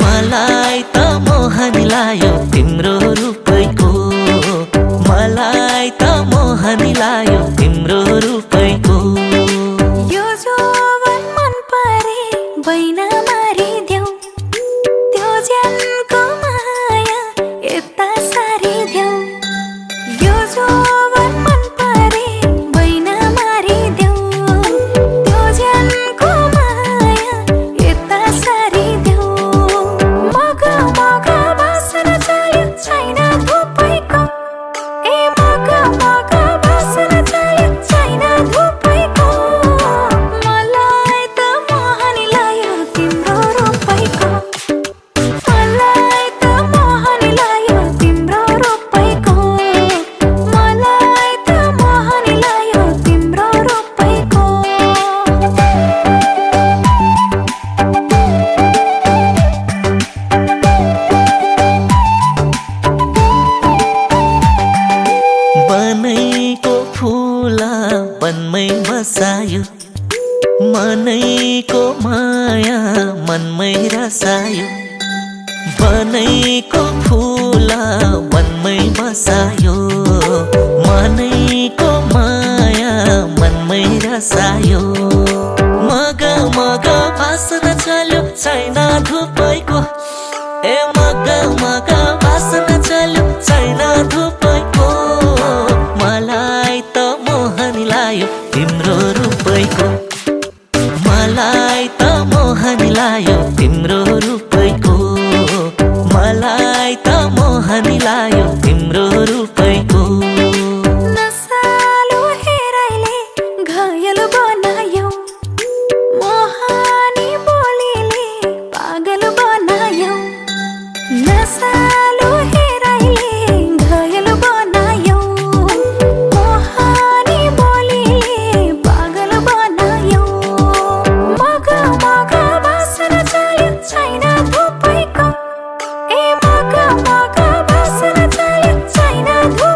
मलाई त मोहनी लाग्यो तिम्रो रूपैको मलाई त मोहनी लाग्यो तिम्रो रूपैको यो जोवन मन परे बैना मारिदेऊ त्यो ज्यानको माया यता सारिदेऊ यो जोवन मन परे बैना मारिदेऊ त्यो ज्यानको माया यता सारिदेऊ मग मग भाषण चल्यो छैन धुपैको ए मग मग भाषण चल्यो छैन धुपैको मलाई त मोहनी लाग्यो तिम्रो रूपैको मलाई त मोहनी लाग्यो तिम्रो रूपैको मलाई त मोहनी लाग्यो तिम्रो रूपैको बनैको फुला बनमै बसायो मनैको माया मनमै रसायो बनैको फुला बनमै बसायो मनैको माया मनमै रसायो मग मग भाषण चल्यो छैन धुपैको ए मग मग भाषण चल्यो छैन धुपैको मलाई त मोहनी लाग्यो तिम्रो रूपैको मलाई त मोहनी लाग्यो तिम्रो रूपैको मलाई त मोहनी लाग्यो तिम्रो रूपैको नसालु हेराइले घायल बनायो मोहानी बोलीले पागल बनायो नसालु हेराइले घायल बनायो मोहानी बोलीले पागल बनायो मग मग भाषण चल्यो छैन धुपैको ए मग मग भाषण चल्यो छैन धुपैको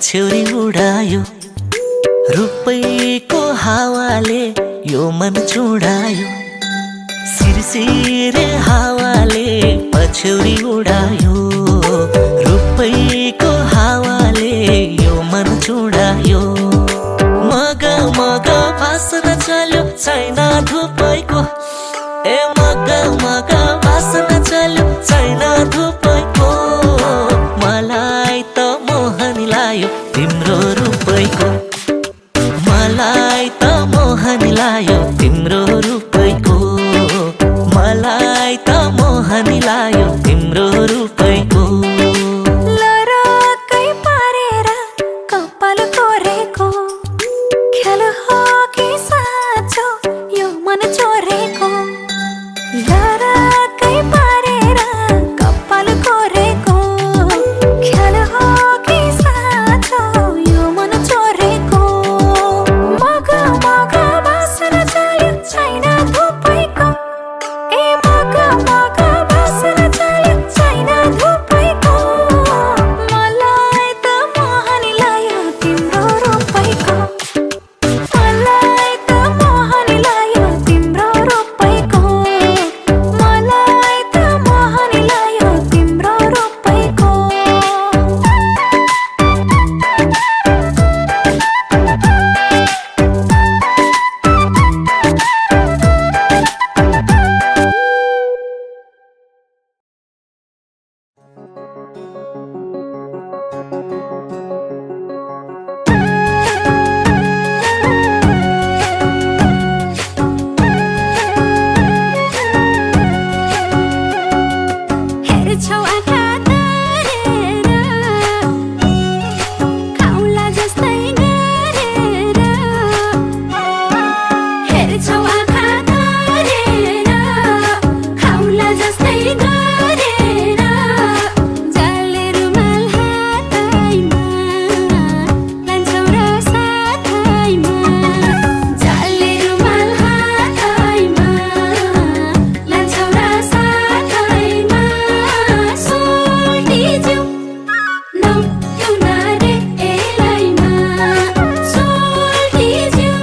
पछ्यौरी उडायो रुपैको हावाले यो मन चुडायो सिरसिरे हावाले पछ्यौरी उडायो रुपैको हावाले यो मन चुडायो मग मग भाषण चल्यो छैन धुपैको ए मग मग भाषण चल्यो छैन धुपैको मलाई त मोहनी लायो तिम्रो रुपैको मलाई त मोहनी लायो तिम्रो रुपैको मलाई त मोहनी लायो तिम्रो रुपैको लरकै पारेर कपाल कोरेको खेल हो कि साँचो यो मन चोरेको लरकै पारेर कपाल कोरेको खेल हो कि साँचो यो मन चोरेको मग मग भाषण चल्यो छैन धुपैको ए मग मग भाषण चल्यो छैन धुपैको मलाई त मोहनी लायो तिम्रो रुपैको मलाई त मोहनी लायो तिम्रो रुपैको मलाई त मोहनी लायो तिम्रो रुपैको हेर्छौ आँखा तारेर खाउला जस्तै गरेर हेर्छौ आँखा तारेर खाउला जस्तै गरेर जाले रुमाल हातैमा लान्छौ र साथैमा जाले रुमाल हातैमा लान्छौ र साथैमा सोल्टिज्यौ नौ तुनारे एलैमा सोल्टिज्यौ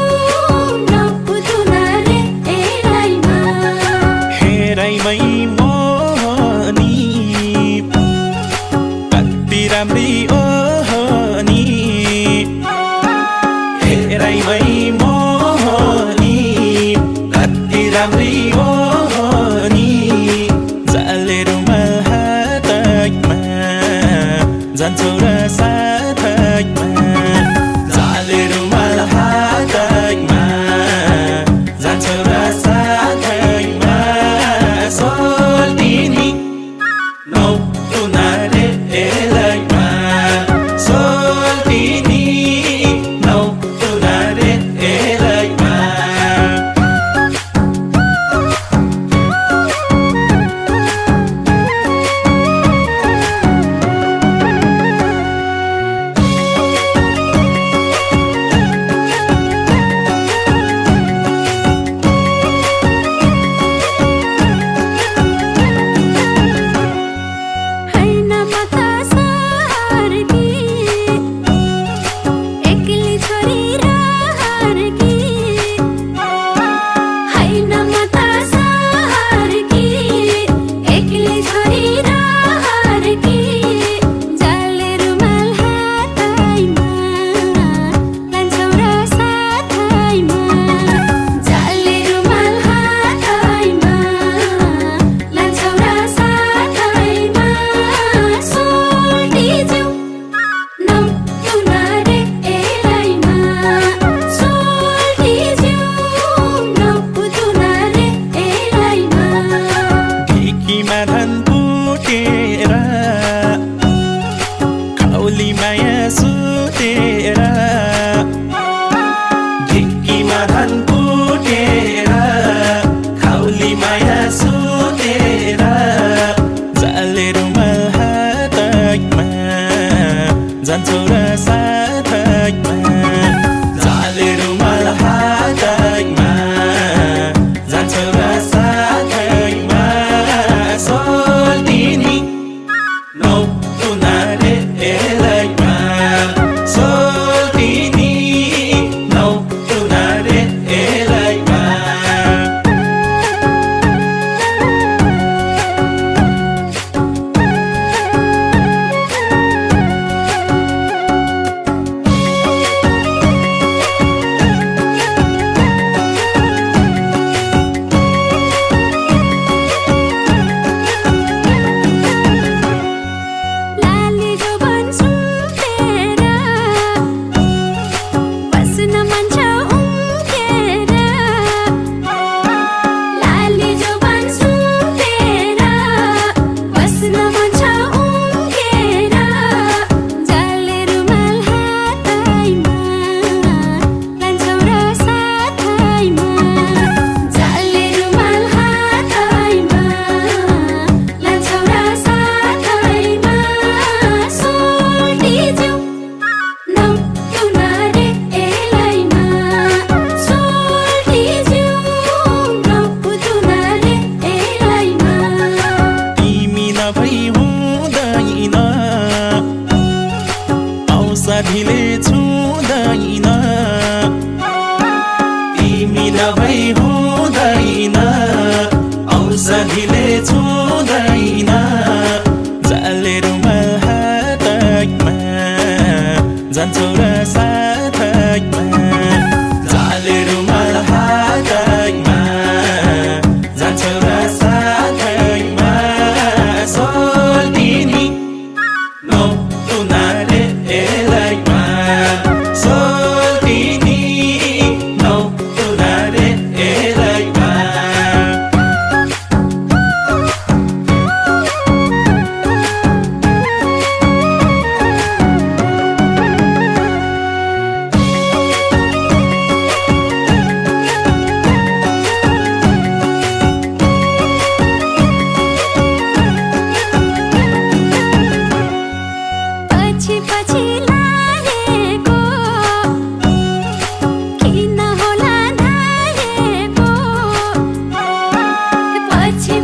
नौ तुनारे एलैमा हेराइमै मोहनी कति राम्री ओहनी हेराइमै मोहनी कति राम्री ओहनी जाले रुमाल हातैमा जान्छौ र साथैमा जाले रुमाल हातैमा जान्छौ र साथैमा सोल्टिनी नौ तुनारे एलैमा सोल्टिनी नौ तुनारे एलैमा हैन मता सारकी एक्ली छोरी रारकी हैन मता सारकी एक्ली छोरी रारकी जाले रुमाल हातैमा लान्छौ र साथैमा जाले रुमाल हातैमा लान्छौ र साथैमा सोल्टिज्यौ नौ तुनारे एलैमा सोल्टिज्यौ नौ तुनारे एलैमा ढिकीमा धन पुटेर खौली माया सुतेर ढिकीमा धन पुटेर खौली माया सुतेर जाले रुमाल हातैमा जान्छौ र साथैमा जाले रुमाल हातैमा जान्छौ र साथैमा सोल्टिनी नौ तुनारे एलैमा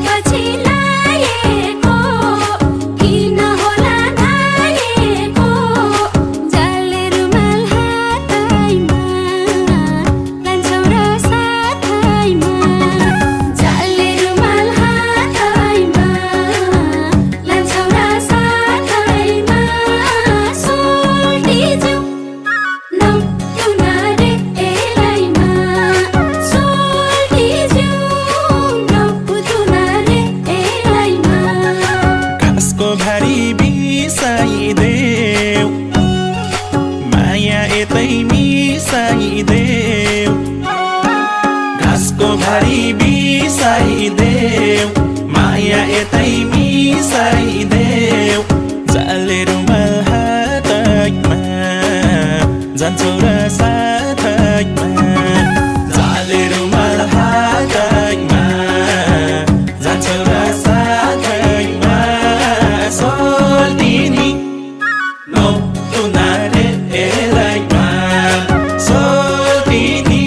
पछि लागेको किन होला धाएको जालले रुमाल हातैमा लान्छौ र साथैमा जालले रुमाल हातैमा लान्छौ र साथैमा सोल्टिज्यू नौ तुनारे एलाइमा सोल्टिज्यू नौ तुनारे एलाइमा घाँसको भारी बिसाइदेऊ माया यतै मिसाइदेऊ घाँसको भारी बिसाइदेऊ माया यतै मिसाइदेऊ जालले रुमाल हातैमा जान्छौ र साथैमा जालले रुमाल हातैमा जान्छौ र साथैमा सोल्टिनी नौ तुनारे एलाइमा सोल्टिनी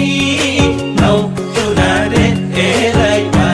नौ तुनारे एलाइमा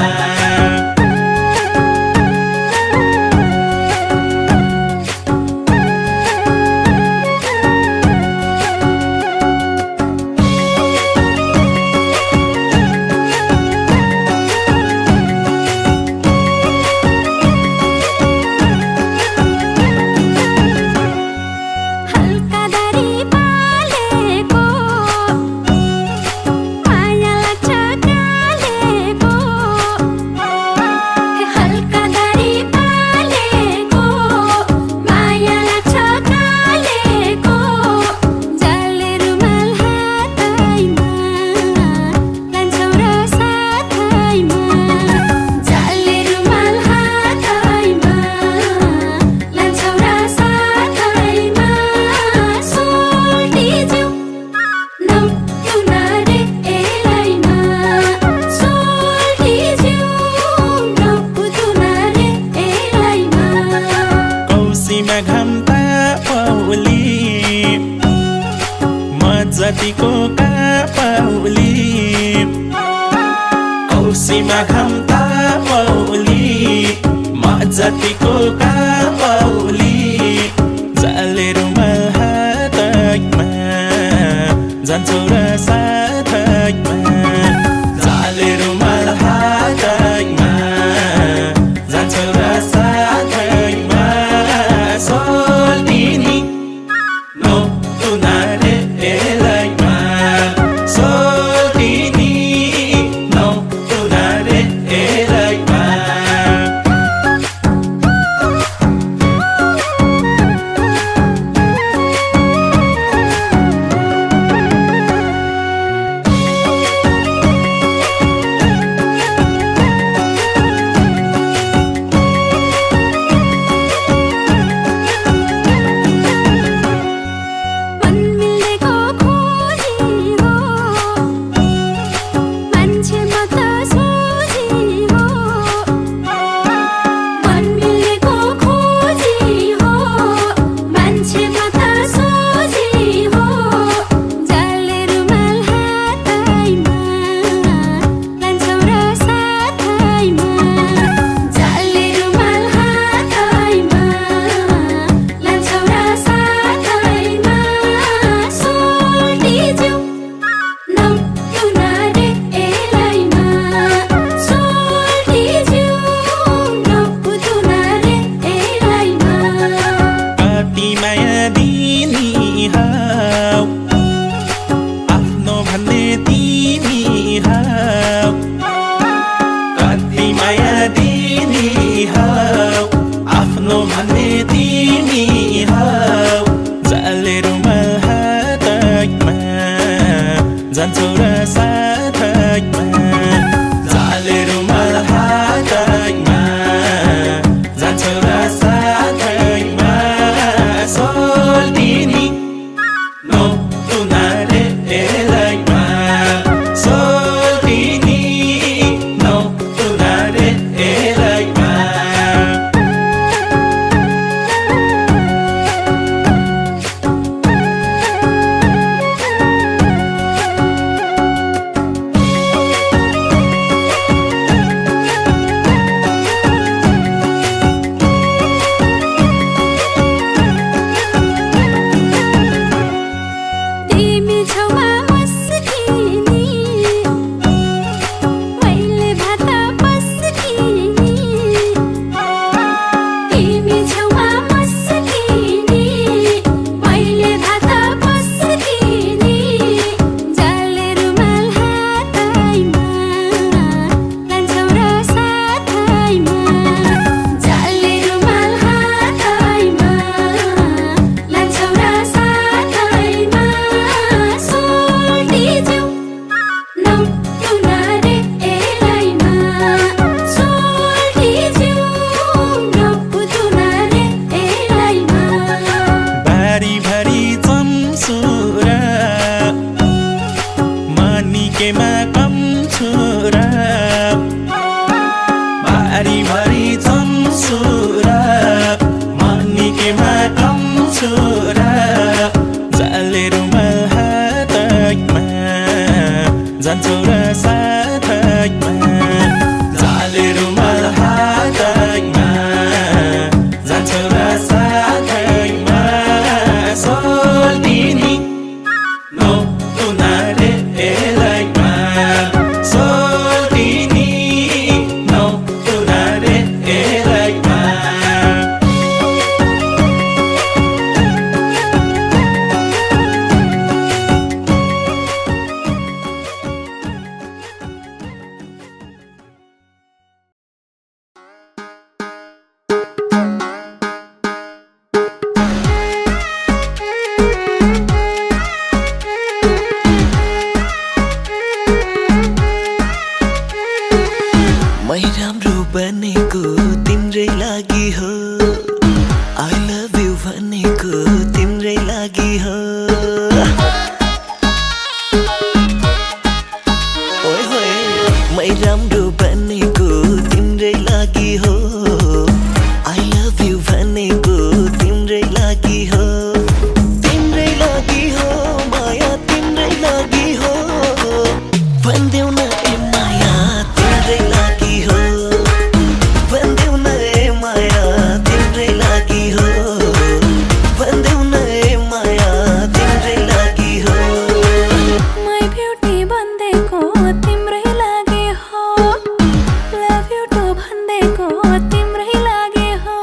बारीभरि चम्सुरा मनिकेमा कम्सुरा जाले रुमाल हातमा जान्छौ र साथमा जाले रुमाल हातमा जान्छौ र साथमा सोल्टिनी नो तुनारे एलाइमा सोल्टिनी नो तुनारे एलाइमा मै राम्रो बनेको तिम्रै लागि हो I love you भनेको तिम्रै लागि हो ओए होए मै राम्रो बनेको तिम्रै लागि हो I love you भनेको तिम्रै लागि हो तिम्रै लागि हो माया तिम्रै लागि हो भन्देऊ न ए माया तिम्रै लागि हो भन्देऊ न ए माया तिम्रै लागि हो भन्देऊ न ए माया तिम्रै लागि हो My beauty भन्देको तिम्रै लागि हो Love you too भन्देको तिम्रै लागि हो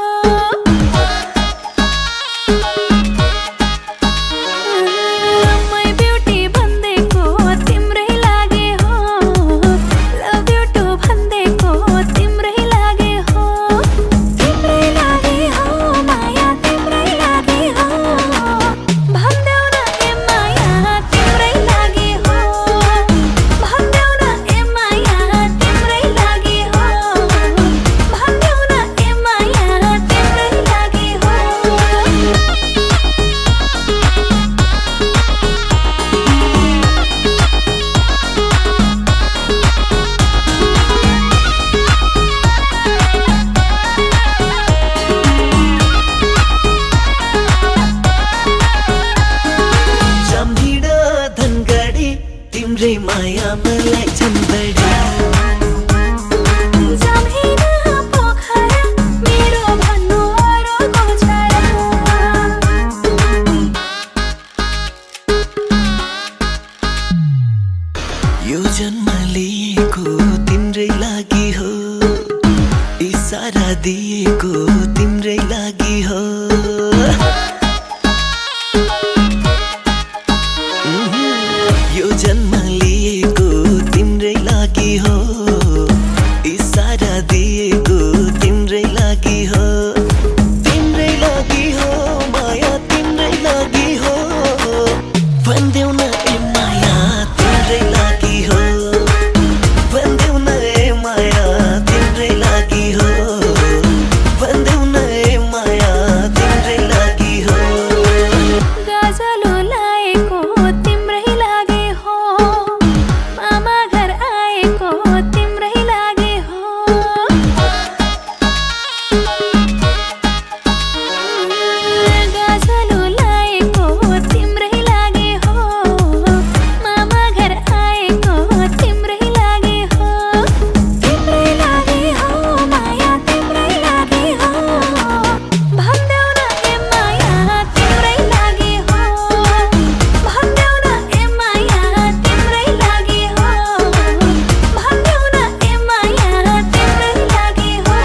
My beauty भन्देको तिम्रै लागि हो Love you too भन्देको तिम्रै लागि हो तिम्रै लागि हो माया तिम्रै लागि हो भन्देऊ न ए माया तिम्रै लागि हो भन्देऊ न ए माया तिम्रै लागि हो भन्देऊ न ए माया तिम्रै लागि हो जम्भिड धनगढी तिम्रै माया मलाई झन् बढी जम्हिन पोखरा मेरो भन्नु अरूको छरा यो जन्म लिएको तिम्रै लागि हो इसारा दिएको तिम्रै लागि हो यो जन्म लिएको तिम्रै लागि हो इसारा दिएको तिम्रै लागि हो तिम्रै लागि हो माया तिम्रै लागि हो भन्देऊ न ए माया तिम्रै लागि हो भन्देऊ न ए माया तिम्रै लागि हो भन्देऊ न ए माया तिम्रै लागि हो गजलो लाएको तिम्रै लागि हो मामा घर आएको तिम्रै लागि हो गजलो लाएको तिम्रै लागि हो मामा घर आएको तिम्रै लागि हो तिम्रै लागि हो माया तिम्रै लागि हो भन्देऊ न ए माया तिम्रै लागि हो भन्देऊ न ए माया तिम्रै लागि हो भन्देऊ न ए माया तिम्रै लागि हो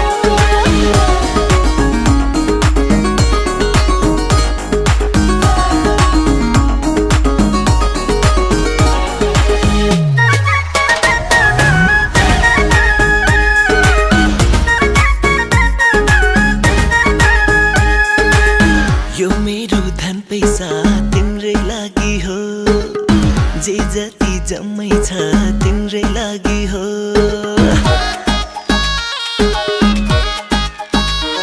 यो मेरो धन पैसा तिम्रै लागि हो जे जति जम्मै छ तिम्रै लागि हो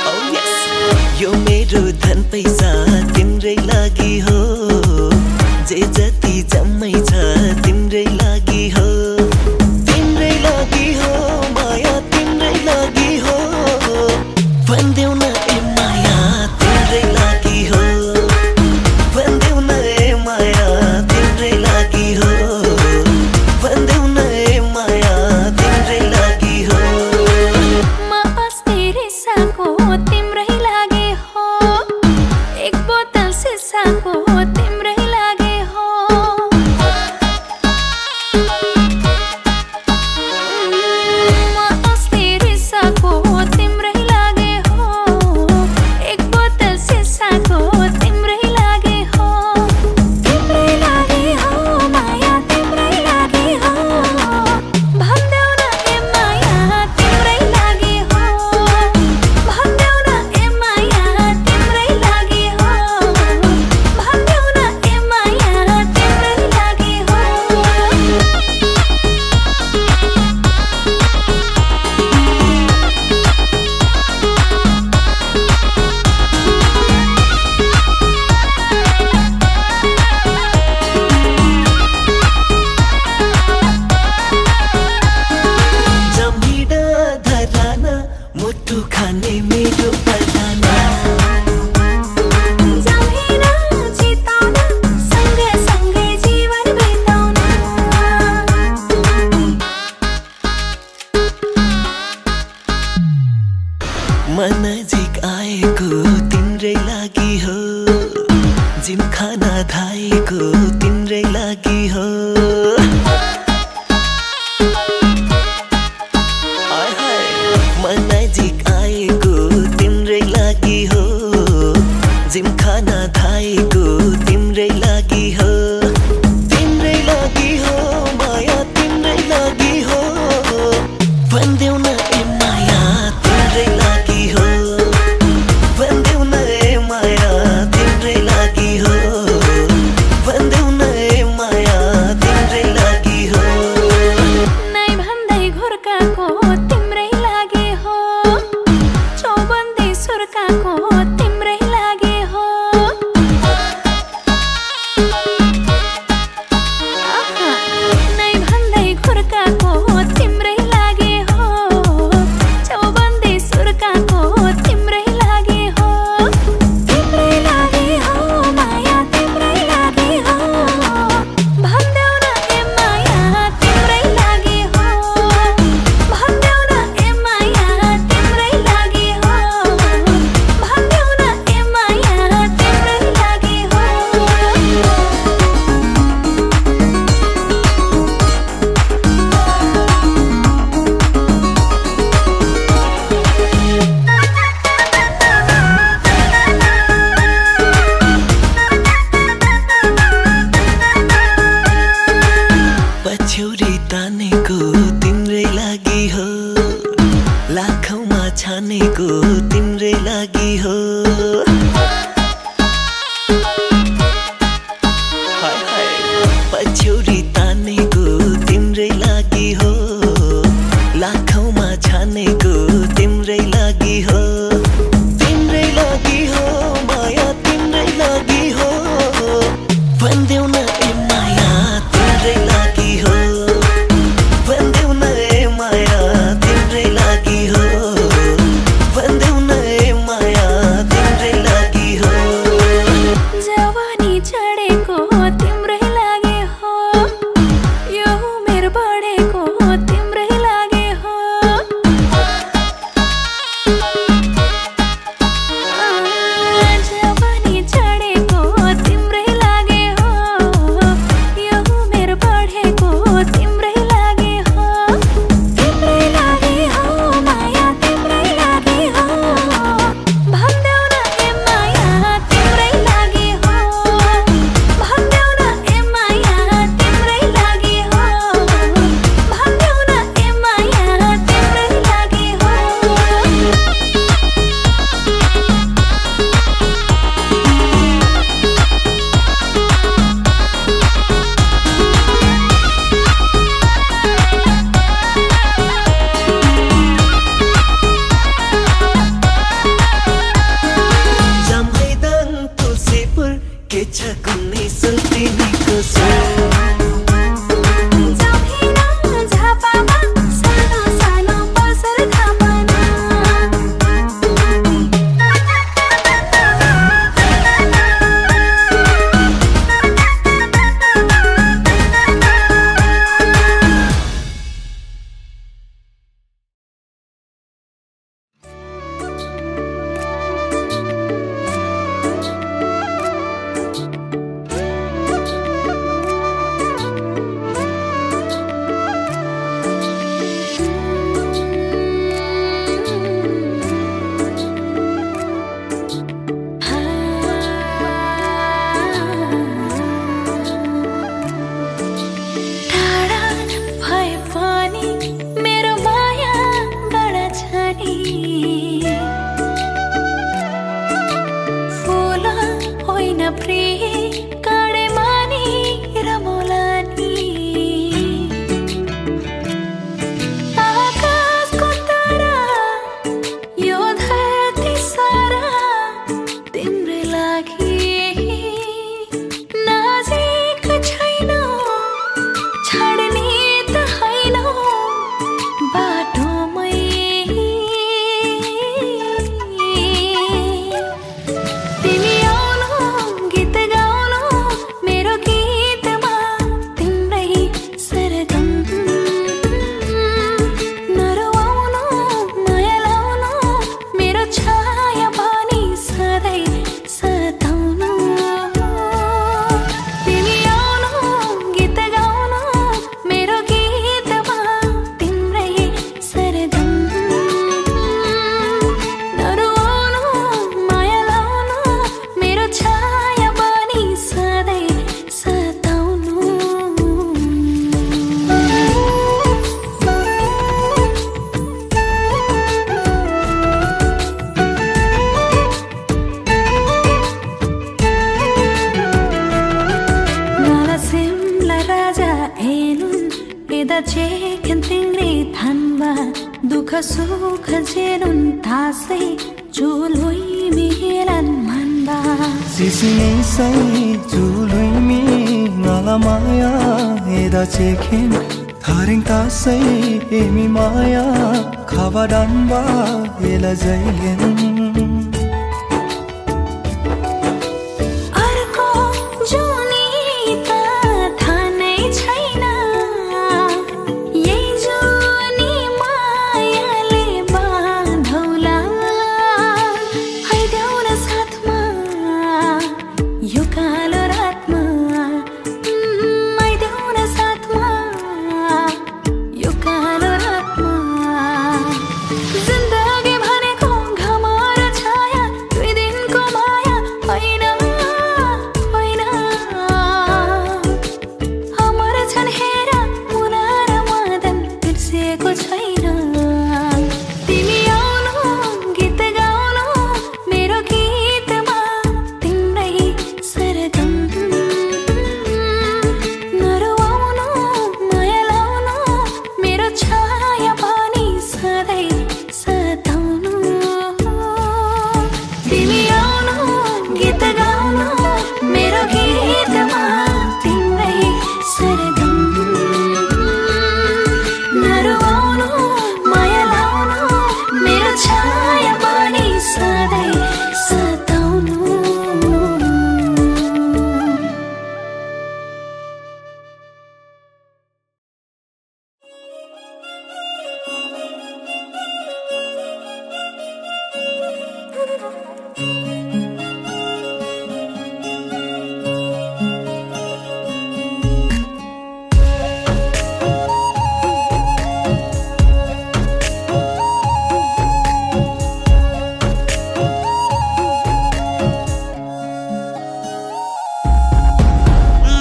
Oh yes यो मेरो धन पैसा तिम्रै लागि हो जे जति जम्मै छ तिम्रै लागि हो तिम्रै लागि हो माया तिम्रै लागि हो मन नजिक आएको तिम्रै लागि हो जिम खाना धाएको तिम्रै लागि हो मन नजिक आएको तिम्रै लागि हो जिम खाना धाएको तिम्रै लागि हो तिम्रै लागि हो माया तिम्रै लागि हो भन्देऊ न ए माया तिम्रै लागि हो भन्देऊ न ए माया तिम्रै लागि हो भन्देऊ न ए माया तिम्रै लागि हो नै भन्दै घुर्काको तिम्रै लागि हो चौबन्दी सुर्काको तिम्रै लागि हो नै भन्दै घुर्काको तिम्रै लागि हो चौबन्दी सुर्काको तिम्रै लागि हो तिम्रै लागि हो माया तिम्रै लागि हो भन्देऊ न ए माया तिम्रै लागि हो भन्देऊ न ए माया तिम्रै लागि हो भन्देऊ न ए माया तिम्रै लागि हो पछ्यौरी तानेको तिम्रै लागि हो लाखौँमा छानेको तिम्रै लागि हो पछ्यौरी तानेको तिम्रै लागि हो लाखौँमा छानेको तिम्रै लागि हो तिम्रै लागि हो माया तिम्रै लागि हो भन्देऊ न ए माया तिम्रै लागि हो भन्देऊ न ए माया तिम्रै लागि हो भन्देऊ न ए माया तिम्रै सुख जेनुन थासै जुलुई मिलन मनबा सिसिनी सै जुलुई me ngala maya eda chekin tharing ta sai emi maya khabadan ba ela jailen अर्को जुनी त थानै छैन यही जुनी मायाले बाँधौला आइदेऊ न साथमा यो कालो रातमा आइदेऊ न साथमा यो कालो रातमा जिन्दगी भनेको घमार छाया दुई दिनको माया होइन होइन अमर छन् हेर मुना र मदन बिर्सेको छैन तिमी आउनु गीत गाउनु मेरो गीतमा तिम्रै सरगम नरुवाउनु माया लाउनु मेरो छाया पनि सधैँ सताउनु तिमी आउनु गीत गाउनु मेरो गीतमा तिम्रै सरगम नरुवाउनु माया लाउनु मेरो छाया पनि सधैँ सताउनु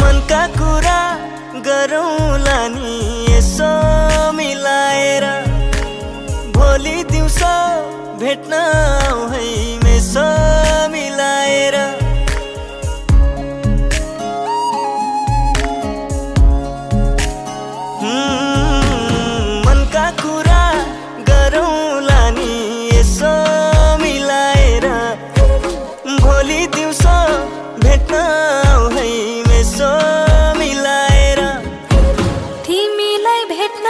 मनका कुरा गरौँला नि यसो मिलाएर भोलि दिउँसो भेट्न आऊ है मेसो मिलाएर मनका कुरा गरौँला नि यसो मिलाएर भोलि दिउँसो भेट्न आऊ है मेसो मिलाएर तिमीलाई भेट्न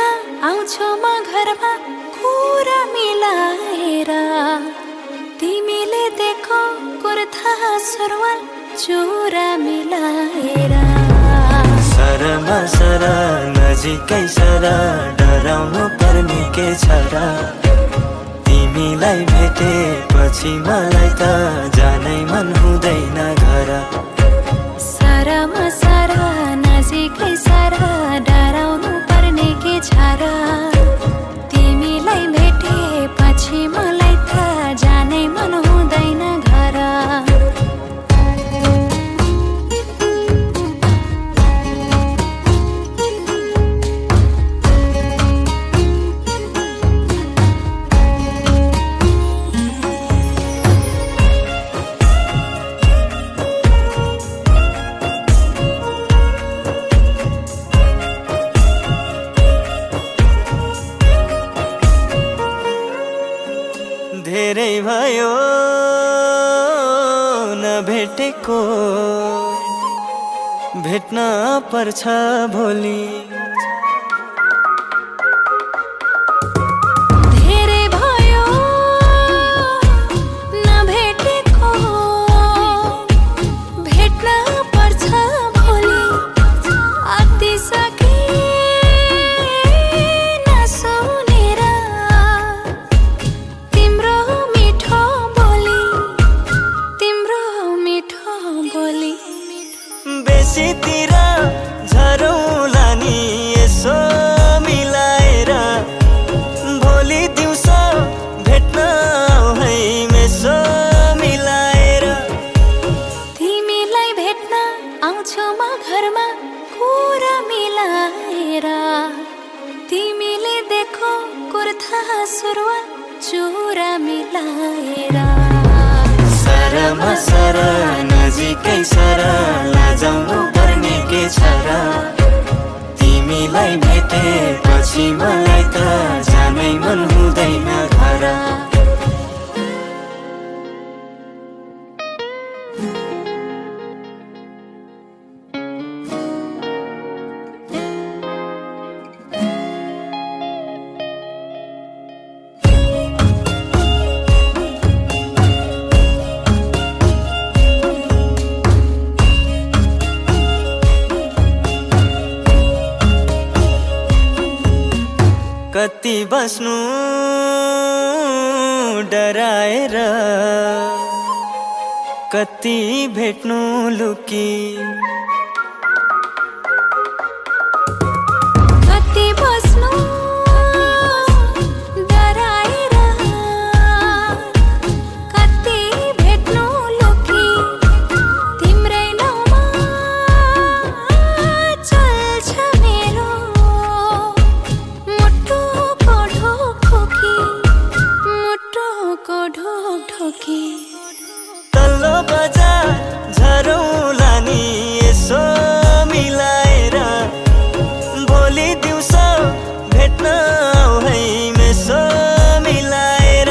आउँछु म घरमा कुरा मिलाएर तिमीले देखो कुर्ता सुरुवाल चुरा मिलाएर सरमा सर नजिकै सर डराउनु पर्ने के छ र तिमीलाई भेटेपछि मलाई त जानै मन हुँदैन घर सारामा सारा नजिकै सारा डराउनु पर्ने के छ र तिमीलाई भेटेपछि मलाई त जानै मन हुँदैन घर धेरै भयो नभेटेको भेट्न पर्छ भोलि धेरै भयो नभेटेको भेट्न पर्छ भोलि आत्तिसके नसुनेर तिम्रो मिठो बोली बेसीतिर झरौँला नि यसो मिलाएर भोलि दिउँसो भेट्न आऊ है मेसो मिलाएर तिमीलाई भेट्न आउँछु म घरमा कुरा मिलाएर तिमीले देखो कुर्ता सुरुवाल चुरा मिलाएर सरमा सर नजिकै सर लाजाउनु पर्ने के छ र तिमी तिमीलाई भेटेपछि मलाई त जानै मन हुँदैन घर कति बस्नु डराएर कति भेट्नु लुकी कति बस्नु डराएर कति भेट्नु लुकी तिम्रै नाउँमा चल्छ मेरो ढोकी तल्लो बजार झरौला नि यसो मिलाएर भोलि दिउँसो भेट्न आऊ है मेसो मिलाएर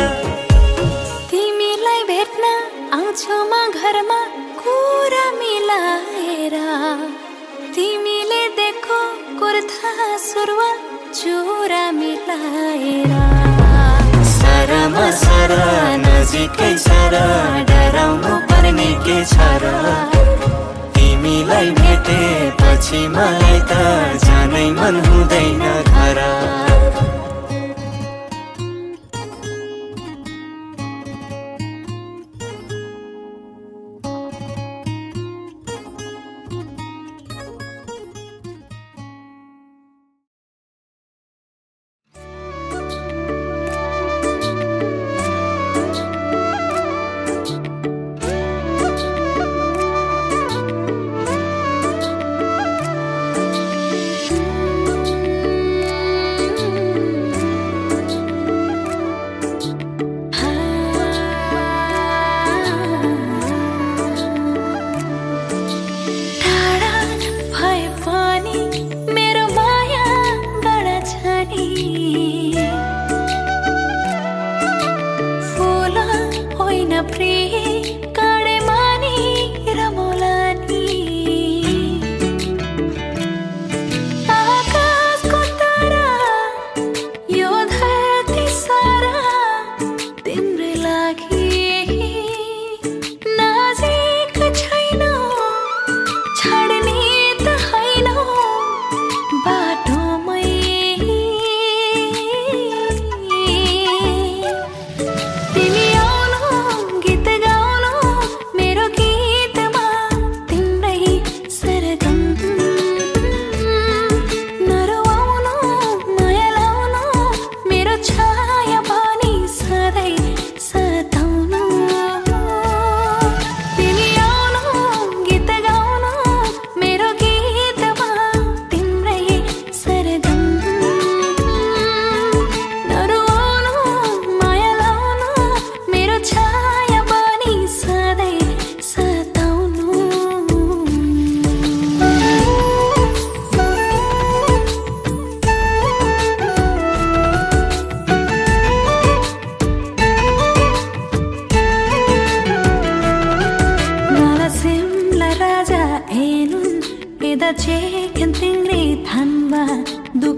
तिमीलाई भेट्न आउँछु म घरमा कुरा मिलाएर तिमीले देखो कुर्ता सुरुवाल चुरा मिलाएर सारामा सारा नजिकै सारा डराउनु पर्ने के छ र तिमीलाई भेटेपछि मलाई त जानै मन हुँदैन घर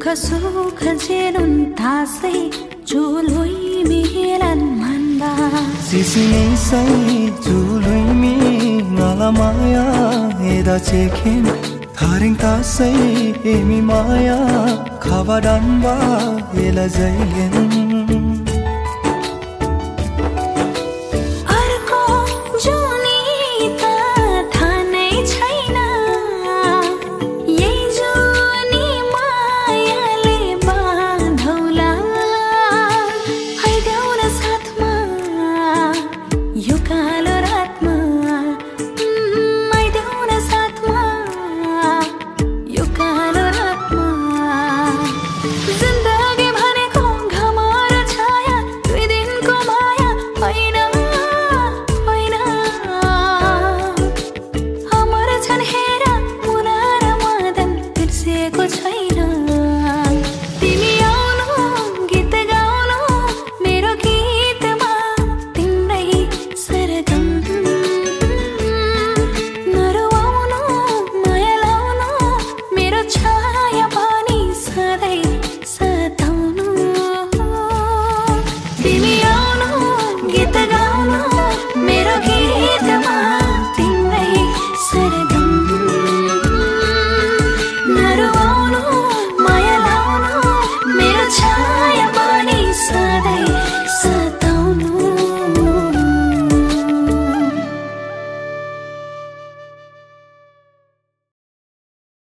दुख सुख जेनुन तासै चुलुई मिलन मनबा सिसिनी सै चुलुई mi ngalamaya eda cheken tharing tasai emi maya khawadan ba ela jaigen